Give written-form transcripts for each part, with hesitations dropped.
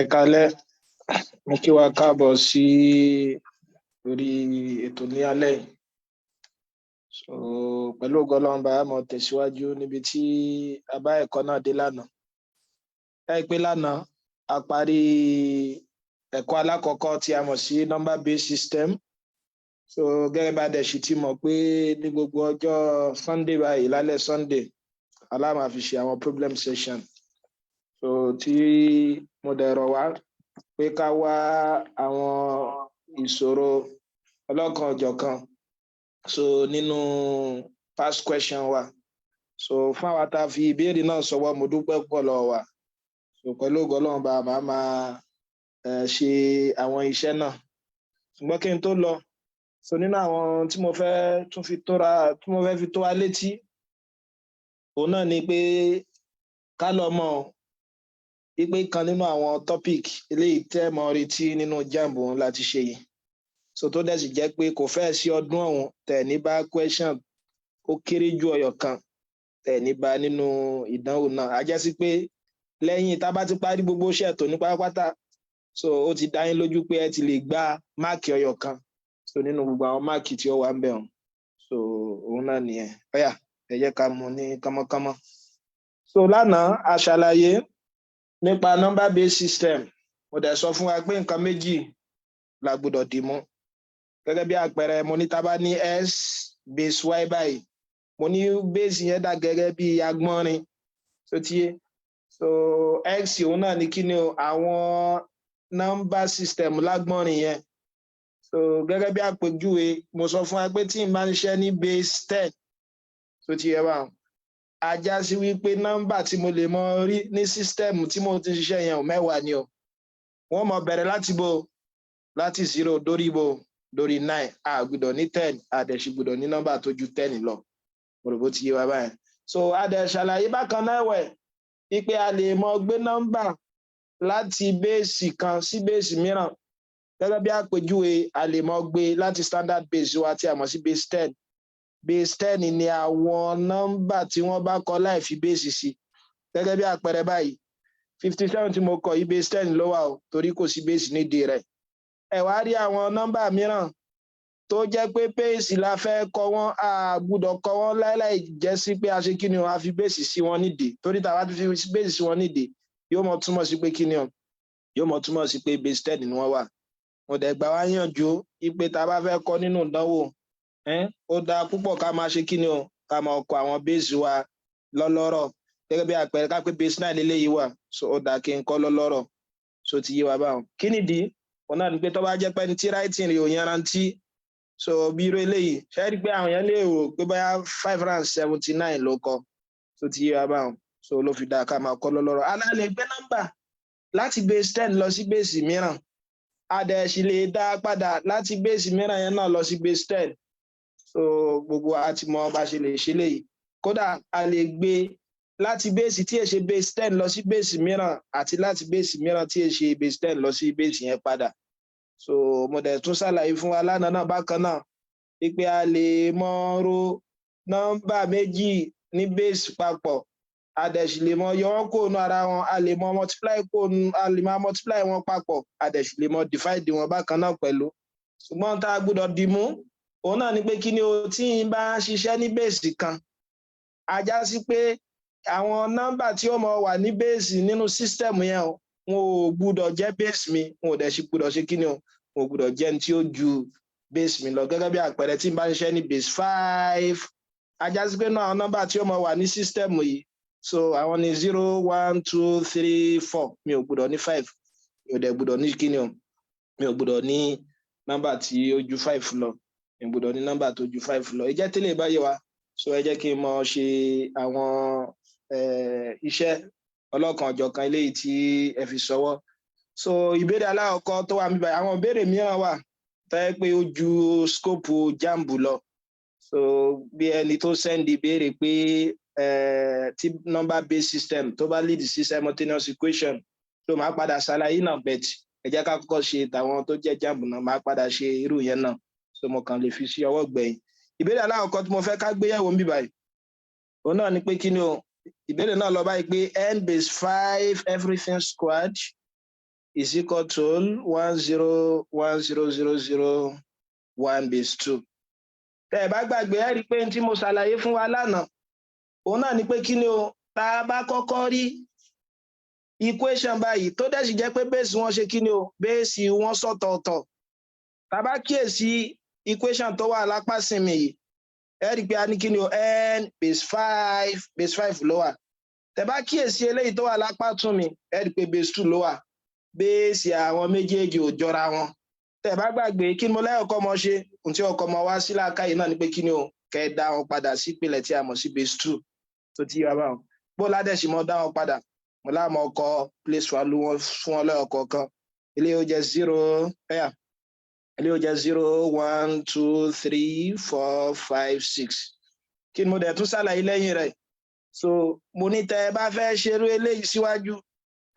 Ẹ káalẹ́, mo kí wa káàbọ̀ sí orí ètò ní alẹ́ yìí. So pẹ̀lú ògo Ọlọ́run bá mọ̀ tẹ̀síwájú níbi tí a bá ẹ̀kọ́ náà dé lánàá. Pé lánàá a parí ẹ̀kọ́ alákọ̀ọ́kọ́ tí a mọ̀ sí number based system. So gẹ́gẹ́ bá dẹ̀ sì ti mọ̀ pé ní gbogbo ọjọ́ Sunday báyìí lálẹ́ Sunday alá máa fi ṣe àwọn problem session. So tí mo dẹ̀ rọ̀ wá pé ká wá àwọn ìṣòro ọlọ́kan ọ̀jọ̀kan so nínú past question wa. So fún àwa tá a fi ìbéèrè náà sọwọ́ mo dúpẹ́ púpọ̀ lọ́wọ́ wa. So pẹ̀lú ògo Ọlọ́run bá máa ṣe àwọn iṣẹ́ náà. Ṣùgbọ́n kí n tó lọ, so nínú àwọn tí mo fẹ́ tún fi tó wa létí, òun náà ni pé ká lọ mọ̀ wípé kan nínú àwọn topic eléyìí tẹ́ mọ́ retí nínú JAMB òun láti ṣe yìí. So tó dẹ̀ sì jẹ́ pé kò fẹ́ sí ọdún ọ̀hún tẹ̀ ní bá question ó kéré ju ọyọ̀ kan tẹ̀ ní bá nínú ìdánwò náà. A jẹ́ sí pé lẹ́yìn tá bá ti parí gbogbo iṣẹ́ tó ní pátápátá, so ó ti dá yín lójú pé ẹ ti lè gba máàkì ọyọ̀ kan so nínú gbogbo àwọn máàkì tí ó wà ń bẹ̀ hàn. So òun náà nìyẹn. Ọ̀yà ẹ jẹ́ ká mú ní kánmọ́kánmọ́. So lánàá a ṣàlàyé nípa number based system. Mo dẹ̀ sọ fún wa pé nǹkan méjì la gbọ́dọ̀ dì mú. Gẹ́gẹ́ bí àpẹẹrẹ mo ní tá bá ní s base y báyìí, mo ní base yẹn dà gẹ́gẹ́ bí agbọ́nrin tó tiye. So x òun náà ní kí ni o, àwọn number system lágbọ́nrin yẹn. So gẹ́gẹ́ bí àpèjúwe mo sọ fún wa pé tí n bá ń ṣe ní base 10 tó tiye báwọn, a já sí wípé nọ́mbà tí mo lè mọ rí ní system tí mo ti ṣiṣẹ́ yẹn ò mẹ́wàá ni o. Wọ́n mọ bẹ̀rẹ̀ láti 0 dórí 9, a gbọ́dọ̀ ní 10, a dẹ̀ sì gbọ́dọ̀ ní nọ́mbà tó ju 10 lọ. Mo rò bó ti yé wa báyìí. So a dẹ̀ ṣàlàyé bákan náà wẹ̀ wípé a lè mọ gbé nọ́mbà láti base kan sí base mìíràn. Gẹ́gẹ́ bí àpèjúwe a lè mọ gbé láti standard base wa tí a mọ̀ sí base 10. Base 10 ni àwọn nọ́mbà tí wọ́n bá kọ láì fi base sí. Gẹ́gẹ́ bí àpẹẹrẹ báyìí 57 tí mo kọ yìí base 10 ló wà o, torí kò sí base nídìí rẹ̀. Ẹ wá rí àwọn nọ́mbà mìíràn tó jẹ́ pé base la fẹ́ kọ wọ́n, a gbọ́dọ̀ kọ wọ́n láìláì jẹ́ sí pé a ṣe kí ni o, a fi base sí wọn nídìí. Torí tá a bá ti fi base sí wọn nídìí yóò mọ túmọ̀ sí pé kí ni o, yóò mọ túmọ̀ sí pé base 10 ni wọ́n wà. Mo dẹ̀ gbà wá yànjú wípé tá a bá fẹ́ kọ nínú ìdánwò, ó dáa púpọ̀ ká máa ṣe kí ni o, ká máa kọ àwọn base wa lọ́lọ́rọ̀. Gẹ́gẹ́ bí àpẹẹrẹ ká pé base 9 lélẹ́yìí wà, so ó dáa kí n kọ lọ́lọ́rọ̀. So ti yé wa báwọn. Kí nìdí? Òun náà ni pé tó bá jẹ́ pé ní tí writing rẹ̀ ò yanrantí, so bí irú eléyìí ṣe rí pé àwọn èèyàn lè rò pé bóyá 579 ló kọ. So ti yé wa báwọn. So ló fi dáa ká máa kọ lọ́lọ́rọ̀. A lè gbé nọ́mbà láti base 10 lọ sí base mìíràn. A dẹ̀ sì lè dá padà láti base mìíràn yẹn náà lọ sí base 10. So gbogbo a ti mọ bá ṣe lè ṣe léyìí. Kódà a lè gbé láti base tí è ṣe base 10 lọ sí base mìíràn àti láti base mìíràn tí è ṣe base 10 lọ sí base yẹn padà. So mo dẹ̀ tún ṣàlàyé fún wa lánàá náà bákan náà wípé a lè mọ ro nọ́mbà méjì ní base papọ̀. A dẹ̀ sì lè mọ yọ wọ́n kúrò nínú ara wọn, a lè mọ multiply wọn papọ̀, a dẹ̀ sì lè mọ divide wọn bákan náà pẹ̀lú. Ṣùgbọ́n tá a gbọ́dọ̀ dì mú òun náà ni pé kí ni o, tí n bá ṣiṣẹ́ ní base kan, a já sí pé àwọn nọ́mbà tí ó mọ wà ní base nínú system yẹn wọn ò gbọ́dọ̀ jẹ́ base mi, wọn ò dẹ̀ sì gbọ́dọ̀ ṣe kí ni o, wọn ò gbọ́dọ̀ jẹ́ ní tí ó ju base mi lọ. Gẹ́gẹ́ bí àpẹẹrẹ tí n bá ṣiṣẹ́ ní base 5, a já sí pé náà àwọn nọ́mbà tí ó mọ wà ní system yìí, so àwọn ni 0, 1, 2, 3, 4, mi ò gbọ́dọ̀ ní 5, mi ò dẹ̀ gbọ́dọ̀ ní kí ni o, mi ò gbọ́dọ̀ ní nọ́mbà tí ó ju 5 lọ, mi ò gbọ́dọ̀ ní nọ́mbà tó ju 5 lọ. Ẹ jẹ́ tẹ́lẹ̀ báyìí wá, so ẹ jẹ́ kí n mọ ṣe àwọn iṣẹ́ ọlọ́kan ọ̀jọ̀kan eléyìí tí ẹ fi ṣọwọ́. So ìbéèrè alákọ̀ọ́kọ́ tó wà níbí báyìí, àwọn ìbéèrè mìíràn wà tó yẹ pé ó ju scope JAMB lọ. So bí ẹni tó send ìbéèrè pé tí number based system tó bá lead sí simultaneous equation, so máa padà ṣàlàyé náà, bet ẹ jẹ́ ká kọ́kọ́ ṣe tàwọn tó jẹ́ JAMB náà, máa padà ṣe irú yẹn náà, so mo kàn lè fi sí ọwọ́ gbẹ̀yìn. Ìbéèrè alákọ̀ọ́kọ́ tí mo fẹ́ ká gbéyẹ̀wò níbí báyìí òun náà ni pé kí ni o, ìbéèrè náà lọ báyìí pé n base 5 everything squared is equal to 1010001 base 2. Tẹ́ ẹ bá gbàgbé ẹ rí pé tí mo ṣàlàyé fún wa lánàá òun náà ni pé kí ni o tá a bá kọ́kọ́ rí equation báyìí tó dẹ̀ sì jẹ́ pé base wọn ṣe kí ni o base wọn sọ̀tọ̀ọ̀tọ̀ tá a bá kíyèsí equation tó wà lápá sinmi yìí ẹ rí pé a ní kí ni o n base 5 ló wà. Tẹ́ bá kíyèsí eléyìí tó wà lápá tún mi ẹ rí pé base 2 ló wà. Base àwọn méjèèjì ò jọra wọn. Tẹ́ bá gbàgbé kí ni mo lẹ́yọ̀kọ́ mọ ṣe ohun tí ọkọ̀ mọ wá sí làákàyè náà ni pé kí ni o kẹ́ dá wọn padà sí ìpìlẹ̀ tí a mọ̀ sí base 2 tó ti yọ báwọn. Bó ládẹ́sì mọ́ dá wọn padà mo láàmú ọkọ̀ place value wọn fún wọn lẹ́yọ̀kọ̀ọ̀kan. Ilé yóò jẹ́ 0 ilé yóò jẹ́ 0 1 2 3 4 5 6. Kí ni mo dẹ̀ tún ṣàlàyé lẹ́yìn rẹ̀? So mo ní tẹ́ bá fẹ́ ṣerú eléyìí síwájú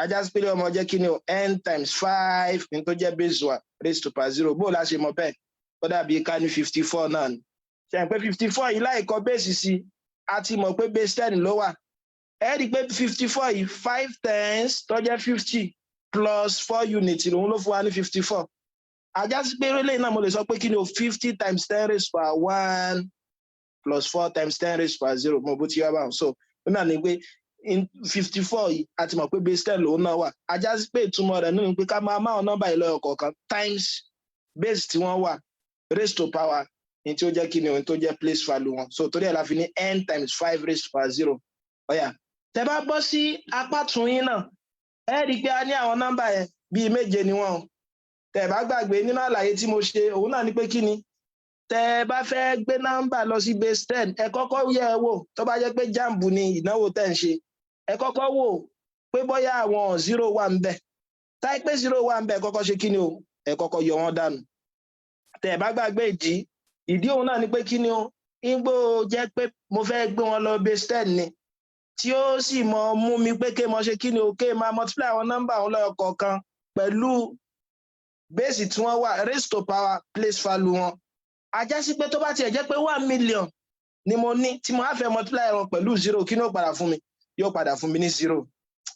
ajá sí pé ọmọ jẹ́ kí ni o n times 5 ní tó jẹ́ base 1 raised to power 0. Bó la ṣe mọ̀ bẹ́ẹ̀ ó dàbí ká ní 54 náà ni. Ṣé ẹ̀ pé 54 yìí láìkọ base sí a ti mọ̀ pé base 10 ló wà. Ẹ rí i pé 54 yìí 5 times tó jẹ́ 50 plus 4 units lòun ló fún wa ní 54. Ajá sí pé eléyìí náà mo lè sọ pé kí ni o 50 times 10 raised to power 1 plus 4 times 10 raised to power 0 mo bó ti yọ báwọn. So ó náà ní pé in 54 yìí a ti mọ̀ pé base 10 lòun náà wà. Ajá sí pé ìtumọ̀ rẹ̀ nínú pé ká máa máa nọ́mbà yìí lọ́yọ̀ kọ̀ọ̀kan times base tí wọ́n wà raised to power ní tí ó jẹ́ kí ni ohun tó jẹ́ place value wọn. So torí ẹ̀ la fi ní n times 5 raised to power 0. Ọ̀yà tẹ́ bá bọ́ sí apá tún yín náà ẹ rí i pé a ní àwọn nọ́mbà yẹn bíi méje ni wọ́n. Tẹ́ bá gbàgbé nínú àlàyé tí mo ṣe òun náà ni pé kí ni tẹ́ bá fẹ́ gbé nọ́mbà lọ sí base 10 ẹ kọ́kọ́ yẹ̀ ẹ́ wò tó bá jẹ́ pé JAMB ni ìdánwò tẹ́ ń ṣe ẹ kọ́kọ́ wò pé bóyá àwọn 0 wà ń bẹ̀. Táì pé 0 wà ń bẹ̀ kọ́kọ́ ṣe kí ni o ẹ kọ́kọ́ yọ wọ́n dànù. Tẹ́ bá gbàgbé ìdí òun náà ni pé kí ni o ìgbò jẹ́ pé mo fẹ́ gbé wọn lọ base 10 ni tí ó sì mọ mú mi pé ké mo ṣe kí ni o ké máa multiply àwọn nọ́mbà òun lọ́yọ̀ kọ̀ọ̀kan pẹ̀lú base tí wọ́n wà raised to power place value wọn. Ajá sí pé tó bá tiẹ̀ jẹ́ pé 1 million ni mo ní tí mo á fẹ́ multiply wọn pẹ̀lú 0 kí ni ó padà fún mi yóò padà fún mi ní 0.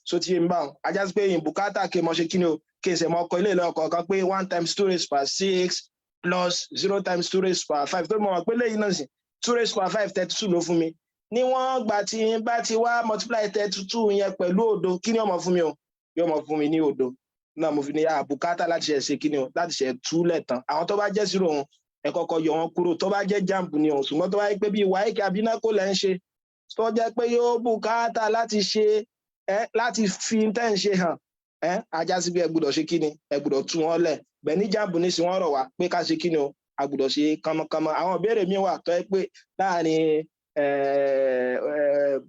So ti ń bá wọn ajá sí pé ìbùkátà ké mo ṣe kí ni o kí n ṣe mọ ọkọ ilé ìlọ kọ̀ọ̀kan pé 1 times 2 raised to power 6 plus 0 times 2 raised to power 5 tó mọ̀ wọ́n pé lẹ́yìn náà sì 2 raised to power 5 32 ló fún mi. Níwọ̀n gbà tí n bá ti wá multiply 32 yẹn pẹ̀lú òdo kí ni ó mọ̀ fún mi o yóò mọ̀ fún mi ní òdo náà mo fi ní àbùkátà láti ṣe kí ni o láti ṣe túlẹ̀ tán. Àwọn tó bá jẹ́ 0 wọn ẹ kọ́kọ́ yọ wọn kúrò tó bá jẹ́ JAMB ni o ṣùgbọ́n tó bá yẹ pé bíi wáíkì abínákò lẹ́ ń ṣe tó jẹ́ pé yóò bùkátà láti ṣe láti fi tẹ́ ń ṣe hàn ajá sí pé ẹ gbọ́dọ̀ ṣe kí ni ẹ gbọ́dọ̀ tú wọn lẹ̀ bẹ́ẹ̀ ní JAMB ní sí wọ́n rọ̀ wá pé ká ṣe kí ni o a gbọ́dọ̀ ṣe kánmọ́kánmọ́. Àwọn ìbéèrè mi wà tó yẹ pé láàrin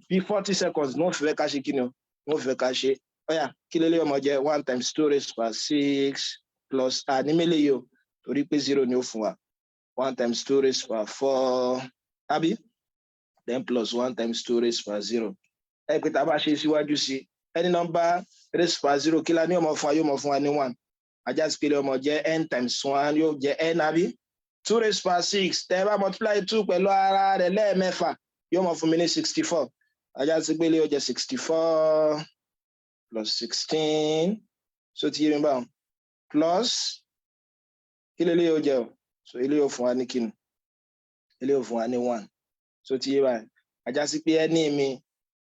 bíi 40 seconds ní wọ́n fi fẹ́ ká ṣe kí ni o wọ́n fi fẹ́ ká ṣe. Ọ̀yà kí lélẹ́yìn ọmọ jẹ́ 1 times 2 raised to power 6 plus ànímẹ́lẹ́ yìí o torí pé 0 ni ó fún wa 1 times 2 raised to power 4 àbí then plus 1 times 2 raised to power 0. Ẹ pé tá a bá ṣe síwájú sí ẹni nọ́mbà raised to power 0 kí la ní ọmọ fún wa yóò mọ̀ fún wa ní 1. Ajá sí pé ọmọ jẹ́ n times 1 yóò jẹ́ n àbí 2 raised to power 6 tẹ́ bá multiply 2 pẹ̀lú ara rẹ̀ lẹ́ẹ̀mẹ́fà yóò mọ̀ fún mi ní 64. Ajá sí pé yóò jẹ́ 64 plus 16 so ti yé mi báwọn plus kí lè yóò jẹ́ o so ilé yóò fún wa ní kíni ilé yóò fún wa ní 1 so ti yé báyìí. Ajá sí pé ẹni mi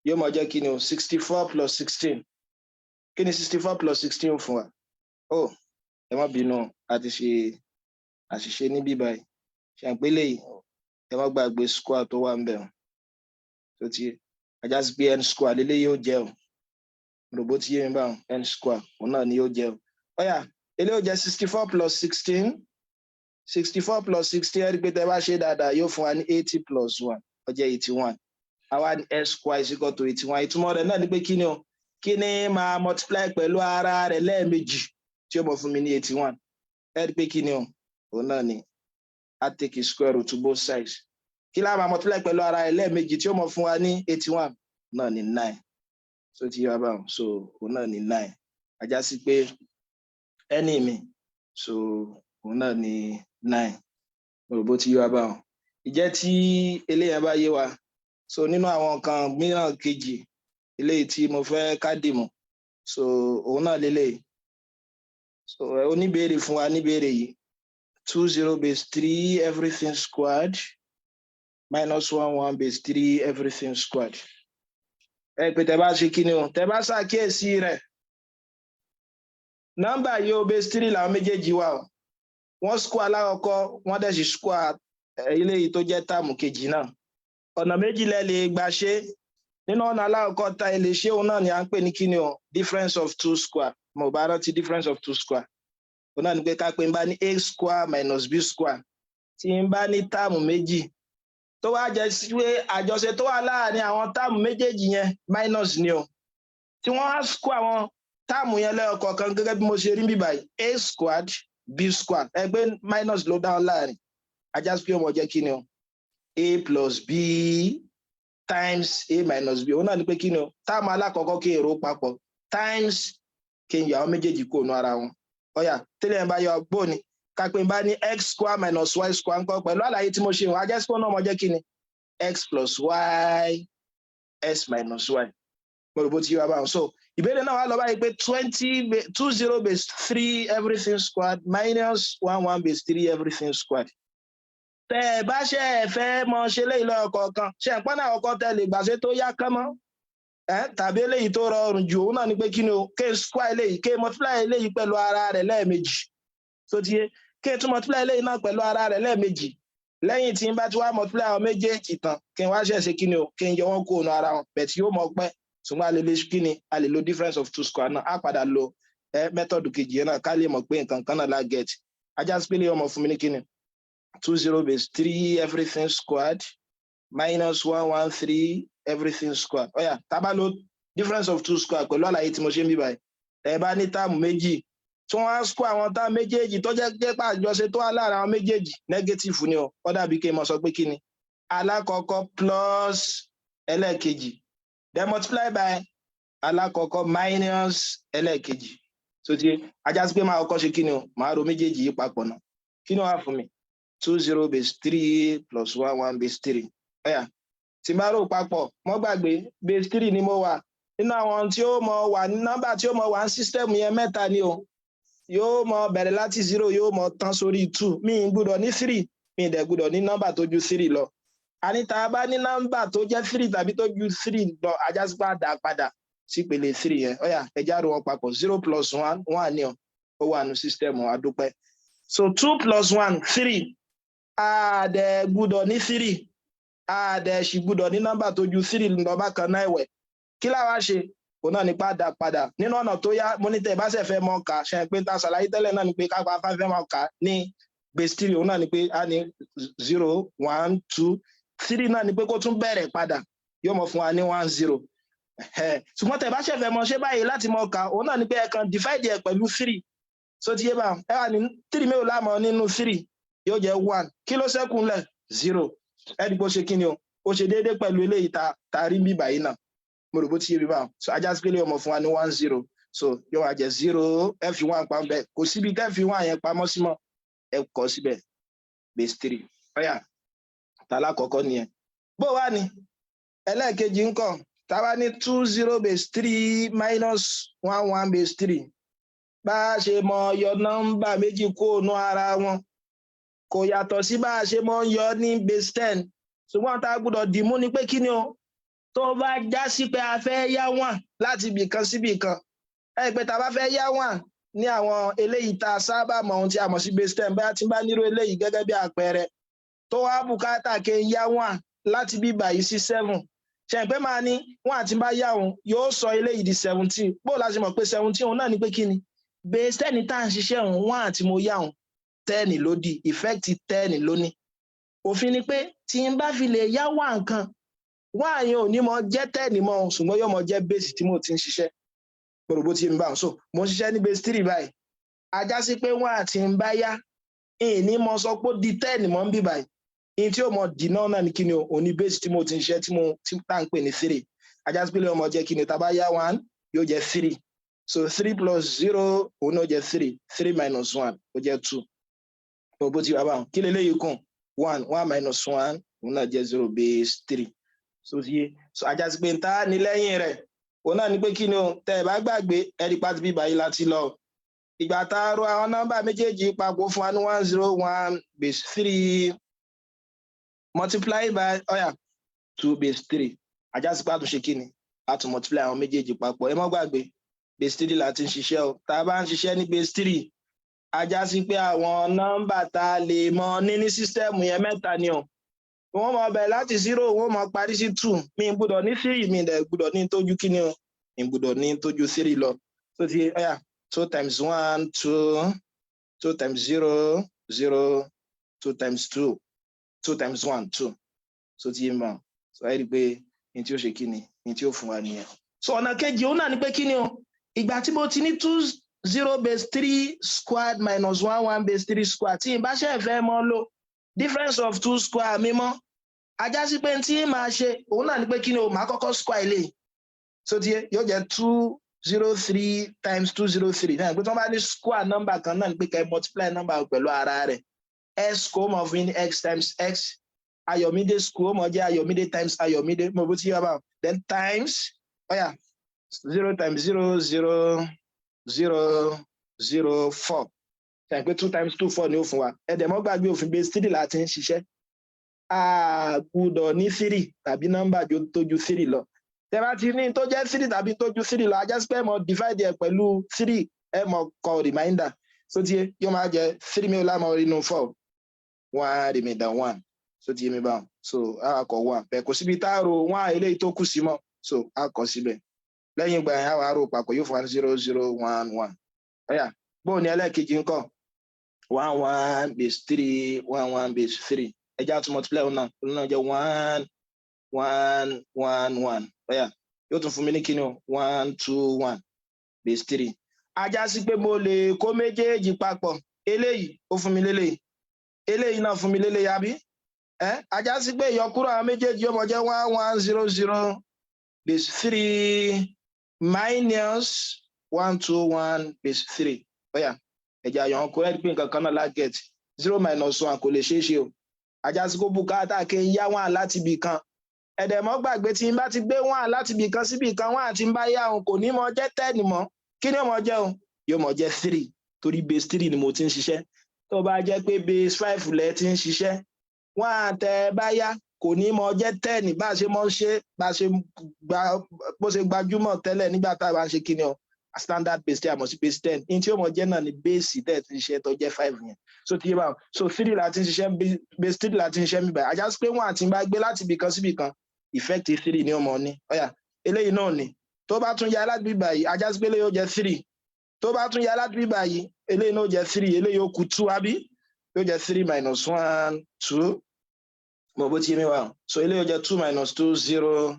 yóò mọ̀ jẹ́ kíni o 64 plus 16 kíni 64 plus 16 fún wa ẹ má bínú àti ṣe àṣìṣe níbí báyìí ṣe àpélé ẹ má gbàgbé square tó wà ń bẹ̀ so ti yé. Ajá sí pé n square lélẹ́ yóò jẹ́ o rògbò tí yé mi báwọn n square òun náà ni yóò jẹ́ o. Ọ̀yà ilé yóò jẹ́ 64 plus 16 64 plus 16 ẹ rí pé tẹ́ bá ṣe dáadáa yóò fún wa ní 80 plus 1 ó jẹ́ 81. Àwa ní s square is equal to 81. Ìtumọ̀ rẹ̀ náà ni pé kí ni o kí ni máa multiply pẹ̀lú ara rẹ̀ lẹ́ẹ̀mejì tí ó mọ̀ fún mi ní 81. Ẹ rí pé kí ni o òun náà ni a take a square root to both sides. Kí la máa multiply pẹ̀lú ara rẹ̀ lẹ́ẹ̀mejì tí ó mọ̀ fún wa ní 81 náà ni 9. So ti yọ abáwọn so òun náà ni 9. Ajá sí pé ẹni mi so òun náà ni 9 òròbó tí yóò bá wọn. Ìjẹ́ tí eléyàn bá yé wa so nínú àwọn nǹkan mìíràn kejì eléyìí tí mo fẹ́ ká dìmọ̀ so òun náà lélẹ̀ So oníbèrè fún wa níbèrè yìí 20 base 3 everything squared minus 11 base 3 everything squared. Ẹ pé tẹ́ bá ṣe kí ni o tẹ́ bá ṣàkíyèsí rẹ̀ nọ́mbà yìí o base 3 làwọn méjèèjì wà o wọ́n square alákọ̀ọ́kọ́ wọ́n dẹ̀ sì square eléyìí tó jẹ́ táàmù kejì náà ọ̀nà méjì lẹ lè gbà ṣe nínú ọ̀nà alákọ̀ọ́kọ́ ta ilé ṣé òun náà ni à ń pè ní kí ni o difference of two square mo bá rántí difference of two square òun náà ni pé ká pé n bá ní a square minus b square tí n bá ní táàmù méjì tó wá jẹ́ sí pé àjọṣe tó wà láàrin àwọn táàmù méjèèjì yẹn minus ni o tí wọ́n á square àwọn táàmù yẹn lẹ́ọ̀kọ̀ọ̀kan gẹ́gẹ́ bí mo ṣe rí bíbáyìí a squared b squared ẹgbẹ́ minus ló dáhùn láàrin ajá sí pé ọmọ jẹ́ kí ni o a plus b times a minus b òun náà ni pé kí ni o táàmù alákọ̀ọ́kọ́ kí èrò papọ̀ times kí n yà ọ́ méjèèjì kó nu ara wọn ọ̀yà tẹ́lẹ̀ ẹ̀ bá yọ gbóni kápẹ́ bá ní x square minus y square ńkọ́ pẹ̀lú àlàyé tí mo ṣe wọn ajá sí pé ọ̀nà ọmọ jẹ́ kí ni x plus y s minus y mo rò bó ti yọ abáwọn so ìbéèrè náà wà lọ báyìí pé 20 base 3 everything squared minus 11 base 3 everything squared. Tẹ́ ẹ bá ṣe ẹ fẹ́ mọ ṣe léyìí lọ́kọ̀ọ̀kan ṣe ń pọ́n náà ọkọ̀ tẹ́ lè gbàṣẹ tó yá kán mọ́ tàbí eléyìí tó rọrùn jù òun náà ni pé kí ni o k square eléyìí k multiply eléyìí pẹ̀lú ara rẹ̀ lẹ́ẹ̀mejì tó ti yé k tún multiply eléyìí náà pẹ̀lú ara rẹ̀ lẹ́ẹ̀mejì lẹ́yìn tí n bá ti wá multiply àwọn méjèèjì tán kí n wá ṣe kí ni o kí n yọ wọn kó nu ara wọn bẹ̀ tí yóò mọ pẹ́ ṣùgbọ́n a lè lo kí ni a lè lo difference of two square náà á padà lo method kejì yẹn náà ká lè mọ̀ pé nǹkan kan náà la get ajá sí pé lè ọmọ fún mi ní kí ni 20 base 3 everything squared minus 113 everything squared. Oh yeah, tá bá lo difference of two squared pẹ̀lú àlàyé tí mo ṣe ń bí báyìí. Ẹ bá ní táàmù méjì tí wọ́n á square àwọn táàmù méjèèjì tó jẹ́ pé àjọṣe tó wà láàrin àwọn méjèèjì negative ni o. Ó dàbí kí n mọ sọ pé kí ni alákọ̀ọ́kọ́ plus ẹlẹ́ẹ̀kejì then multiply by alákọ̀ọ́kọ́ minus ẹlẹ́ẹ̀kejì. So ti ajá sí pé máa kọ́kọ́ ṣe kí ni o máa ro méjèèjì yìí papọ̀ náà. Kí ni wàá fún mi? 20 base 3 plus 11 base 3. Ọ̀yà tí n bá rò papọ̀ mo gbàgbé base 3 ni mo wà nínú àwọn tí ó mọ wà ní nọ́mbà tí ó mọ wà ní system yẹn mẹ́ta ni o yóò mọ bẹ̀rẹ̀ láti 0 yóò mọ tán sórí 2 mi ń gbúdọ̀ ní 3 mi dẹ̀ gbúdọ̀ ní nọ́mbà tó ju 3 lọ àní tá a bá ní nọ́mbà tó jẹ́ 3 tàbí tó ju 3 lọ ajá sí padà padà sí ìpele 3 yẹn ọ̀yà ẹja rò wọn papọ̀ 0 plus 1 1 ni ó wà ní system àdúpẹ́ so 2 plus 1 3 a dẹ̀ gbúdọ̀ ní 3 a dẹ̀ sì gbúdọ̀ ní nọ́mbà tó ju 3 lọ bákan náà ẹ̀wẹ̀ kí láwa ṣe òun náà ní padà nínú ọ̀nà tó yá mo ní tẹ̀ bá ṣe fẹ́ mọ̀ ká ṣe pé ta ṣàlàyé tẹ́lẹ̀ náà ni pé ká pa fẹ́ mọ̀ ká ní base 3 òun náà ni pé a ní 0 1 2 3 náà ni pé kó tún bẹ̀rẹ̀ padà yóò mọ̀ fún wa ní 1 0 ṣùgbọ́n tẹ̀ bá ṣe fẹ́ mọ̀ ṣe báyìí láti mọ̀ ká òun náà ni pé ẹ kàn divide ẹ̀ pẹ̀lú 3 so ti yé bá ẹ wà ní 3 mélòó láàmọ́ nínú 3 yóò jẹ́ 1 kí ló ṣẹ́kù ńlẹ̀ 0 ẹni bó ṣe kí ni o ó ṣe déédéé pẹ̀lú eléyìí ta rí bí báyìí náà mo rò bó ti yé bí báwọn so ajá sí pé lè ọmọ fún wa ní 1 0 so yóò wá jẹ́ 0 ẹ fi 1 pamọ́ bẹ́ẹ̀ kò síbi tẹ́ fi 1 yẹn pamọ́ sí mọ́ ẹ kọ́ síbẹ̀ base 3 ọ̀yà tàlá kọ̀ọ̀kan nìyẹn bó wà ní ẹlẹ́ẹ̀kejì ńkọ́ táwa ní 20 base 3 minus 11 base 3 bá a ṣe mọ yọ nọ́mbà méjì kó nú ara wọn kò yàtọ̀ sí bá a ṣe mọ yọ ní base 10 ṣùgbọ́n tá a gbọ́dọ̀ dìmú ni pé kí ni o tó bá já sí pé a fẹ́ yá 1 láti ibì kan síbì kan ẹ pé tá a bá fẹ́ yá 1 ní àwọn eléyìí tá a sábà mọ ohun tí a mọ̀ sí base 10 bá ti bá nírò eléyìí gẹ́gẹ́ bí àpẹẹrẹ tó wá bùkátà kí n yá 1 láti bí báyìí sí 7 ṣe pé máa ní 1 àti bá yá òun yóò sọ eléyìí di 17 bó láti mọ̀ pé 17 òun náà ni pé kí ni base 10 tá à ń ṣiṣẹ́ òun 1 àti mo yá òun 10 ló di effect 10 ló ní òfin ni pé tí n bá fi lè yá 1 nǹkan 1 yẹn ò ní mọ jẹ́ 10 mọ́ ṣùgbọ́n yóò mọ jẹ́ base tí mo ti ń ṣiṣẹ́ gbòrògbò tí n bá wọn so mo ń ṣiṣẹ́ ní base 3 báyìí ajá sí pé 1 àti n bá yá ìní mọ sọ pé ó di 10 mọ́ ń bí báyìí ìyí tí ó mọ dì náà ní kí ni ò ní base tí mo ti ń ṣiṣẹ́ tí tá ń pè ní 3 ajá sí pé lè ọmọ jẹ́ kí ni tá bá yá 1 yóò jẹ́ 3 so 3 plus 0 òun náà jẹ́ 3 minus 1 ó jẹ́ 2 bó ti wà báwọn kí leléyìí kún 1 minus 1 òun náà jẹ́ 0 base 3 so yé so ajá sí pé ń tá ní lẹ́yìn rẹ̀ òun náà ní pé kí ni o tẹ́ ẹ bá gbàgbé ẹ̀rí pàtí bíbá yìí láti lọ ìgbà tá a ro àwọn nọ́mbà méjèèjì papọ̀ fún wa ní 101 base 3 multiply by 2 base 3 ajá sí pé a tún ṣe kí ni a tún multiply àwọn méjèèjì papọ̀ ẹ má gbàgbé base 3 láti ń ṣiṣẹ́ o tá a bá ń ṣiṣẹ́ ní base 3 ajá sí pé àwọn nọ́mbà tá a lè mọ ní sísítẹ́ẹ̀mù yẹn mẹ́ta ni o wọ́n mọ bẹ̀rẹ̀ láti 0 wọ́n mọ parí sí 2 mi gbọ́dọ̀ ní 3 mi dẹ̀ gbọ́dọ̀ ní tójú kí ni o mi gbọ́dọ̀ ní tójú 3 lọ so ti 2 times 1 2 2 times 0 0 2 times 2 2 times 1 2 so ti yé mọ́ so ẹ rí i pé ní tí ó ṣe kí ni ní tí ó fún wa nìyẹn so ọ̀nà kejì òun náà ni pé kí ni o ìgbà tí mo ti ní 2 0 base 3 squared minus 1 1 base 3 squared tí n bá ṣe fẹ́ mọ́ lo difference of 2 square mi mọ́ ajá sí pé tí máa ṣe òun náà ni pé kí ni o máa kọ́kọ́ square ilé so ti yé yóò jẹ́ 203 times 203 náà pé tí wọ́n bá ní square number kan náà ni pé kẹ́ multiply number pẹ̀lú ara rẹ̀ x kó mọ̀ fún ní x times x Ayọ̀mídé school ó mọ̀ jẹ́ Ayọ̀mídé times Ayọ̀mídé mo bó ti yá bá then times 0 times 0 0 0 0 4 ṣe pé 2 times 2 4 ni ó fún wa ẹ̀dẹ̀ mọ́ gbàgbé òfin base 3 láti ń ṣiṣẹ́ a gbọ́dọ̀ ní 3 tàbí nọ́mbà tó ju 3 lọ tẹ́ bá ti ní tó jẹ́ 3 tàbí tó ju 3 lọ ajá sí pé mo divide ẹ̀ pẹ̀lú 3 ẹ mọ̀ kọ reminder so ti yóò máa jẹ́ 3 mi ò lámọ̀ nínú 4 1 remainder 1 so ti yé mi báwọn so a kọ 1 bẹ́ẹ̀ kò síbi tá a ro 1 eléyìí tó kù sí mọ́ so a kọ síbẹ̀ lẹ́yìn ìgbà yẹn àwọn arò papọ̀ yóò fún wa 0 0 1 1 bóun ni ẹlẹ́ẹ̀kejì ń kọ́ 1 1 base 3 1 1 base 3 ẹja tún multiply òun náà jẹ́ 1 1 1 1 yóò tún fún mi ní kíni o 1 2 1 base 3 ajá sí pé mo lè kó méjèèjì papọ̀ eléyìí ó fún mi léléyìí eléyìí náà fún mi léléyìí àbí ajá sí pé ìyọkúrò àwọn méjèèjì yóò mọ jẹ́ 1 1 0 0 base 3 minus 1 2 1 base 3 ẹ̀jẹ̀ àyàn kò rẹ́ pé nǹkan kan náà lágẹ̀t 0 minus 1 kò lè ṣeé ṣe o ajá sí kó bùkátà kí n yá 1 láti ibì kan ẹ̀dẹ̀ mọ́ gbàgbé tí n bá ti gbé 1 láti ibì kan síbì kan 1 àti n bá yá òun kò ní mọ jẹ́ 10 mọ́ kí ni ó mọ jẹ́ o yóò mọ jẹ́ 3 torí base 3 ni mo ti ń ṣiṣẹ́ tó bá jẹ́ pé base 5 lẹ ti ń ṣiṣẹ́ 1 tẹ́ bá yá kò ní mọ jẹ́ 10 bá ṣe mọ́ ṣe bá ṣe bó ṣe gbajúmọ̀ tẹ́lẹ̀ nígbà tá a bá ń ṣe kí ni o standard base tí a mọ̀ sí base 10 in tí ó mọ̀ jẹ́ náà ni base tẹ́ ti ṣiṣẹ́ tó jẹ́ 5 yẹn so tí yé báwọn so 3 láti ń ṣiṣẹ́ base 3 láti ń ṣiṣẹ́ mi báyìí ajá sí pé 1 àti bá gbé láti ibìkan síbì kan effect 3 ni ó mọ̀ ní eléyìí náà ni tó bá tún yá láti bí báyìí ajá sí pé eléyìí ó jẹ́ 3 tó bá tún yá láti bí báyìí eléyìí náà ó jẹ́ 3 eléyìí ó kù 2 àbí yóò jẹ́ 3 minus 1 2 mo bó ti yé mi wá so eléyìí ó jẹ́ 2 minus 2 0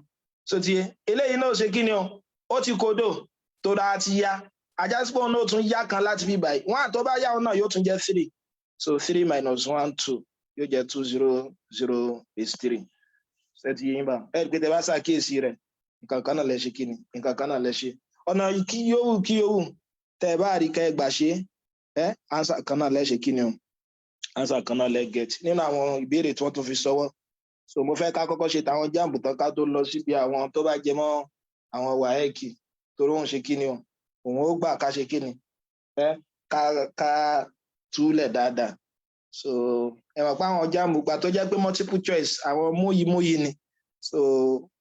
so ti yé eléyìí náà ṣe kí ni o ó ti kodò tó dáa ti yá ajá sí pé òun náà tún yá kan láti bí báyìí 1 tó bá yá òun náà yóò tún jẹ́ 3 so 3 minus 1 2 yóò jẹ́ 2 0 0 base 3 ṣe ti yé yín bá ẹ pé tẹ bá ṣàkíyèsí rẹ̀ nǹkan kan náà lẹ ṣe kí ni nǹkan kan náà lẹ ṣe ọ̀nà kí yóò tẹ bá rí kẹ gbà ṣe answer kan náà lẹ ṣe kí ni o answer kan náà lẹ get nínú àwọn ìbéèrè tí wọ́n tún fi ṣọwọ́ so mo fẹ́ ká kọ́kọ́ ṣe tàwọn JAMB tán ká tó lọ síbi àwọn tó bá jẹ mọ́ àwọn wàhẹ́ẹ̀kì torí òun ṣe kí ni o òun ó gbà ká ṣe kí ni ká túlẹ̀ dáadáa so ẹ mọ̀ pé àwọn JAMB gbà tó jẹ́ pé multiple choice àwọn múyìmúyì ni so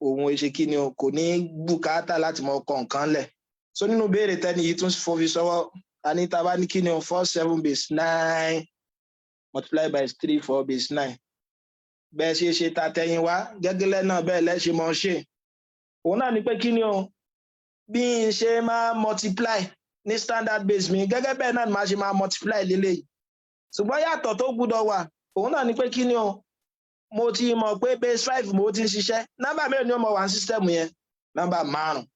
òun ṣe kí ni o kò ní bùkátà láti mọ ọkọ̀ nǹkan lẹ̀ so nínú béèrè tẹ́ni yìí tún fi sọ́wọ́ a ní ta bá ní kí ni o 4 7 base 9 multiply by 3 4 base 9 bẹ́ẹ̀ ṣe ta tẹ̀yìn wá gẹ́gẹ́lẹ́ náà bẹ́ẹ̀ lẹ́ṣe mọ́ ṣe òun náà ni pé kí ni o bí n ṣe máa multiply ní standard base mi gẹ́gẹ́ bẹ́ẹ̀ náà ni máa ṣe máa multiply lélẹ́yìí ṣùgbọ́n yàtọ̀ tó gbọ́dọ̀ wà òun náà ni pé kí ni o mo ti mọ̀ pé base 5 mo ti ń ṣiṣẹ́ nọ́mbà mẹ́rin ni ó mọ̀ wá system yẹn nọ́mbà 5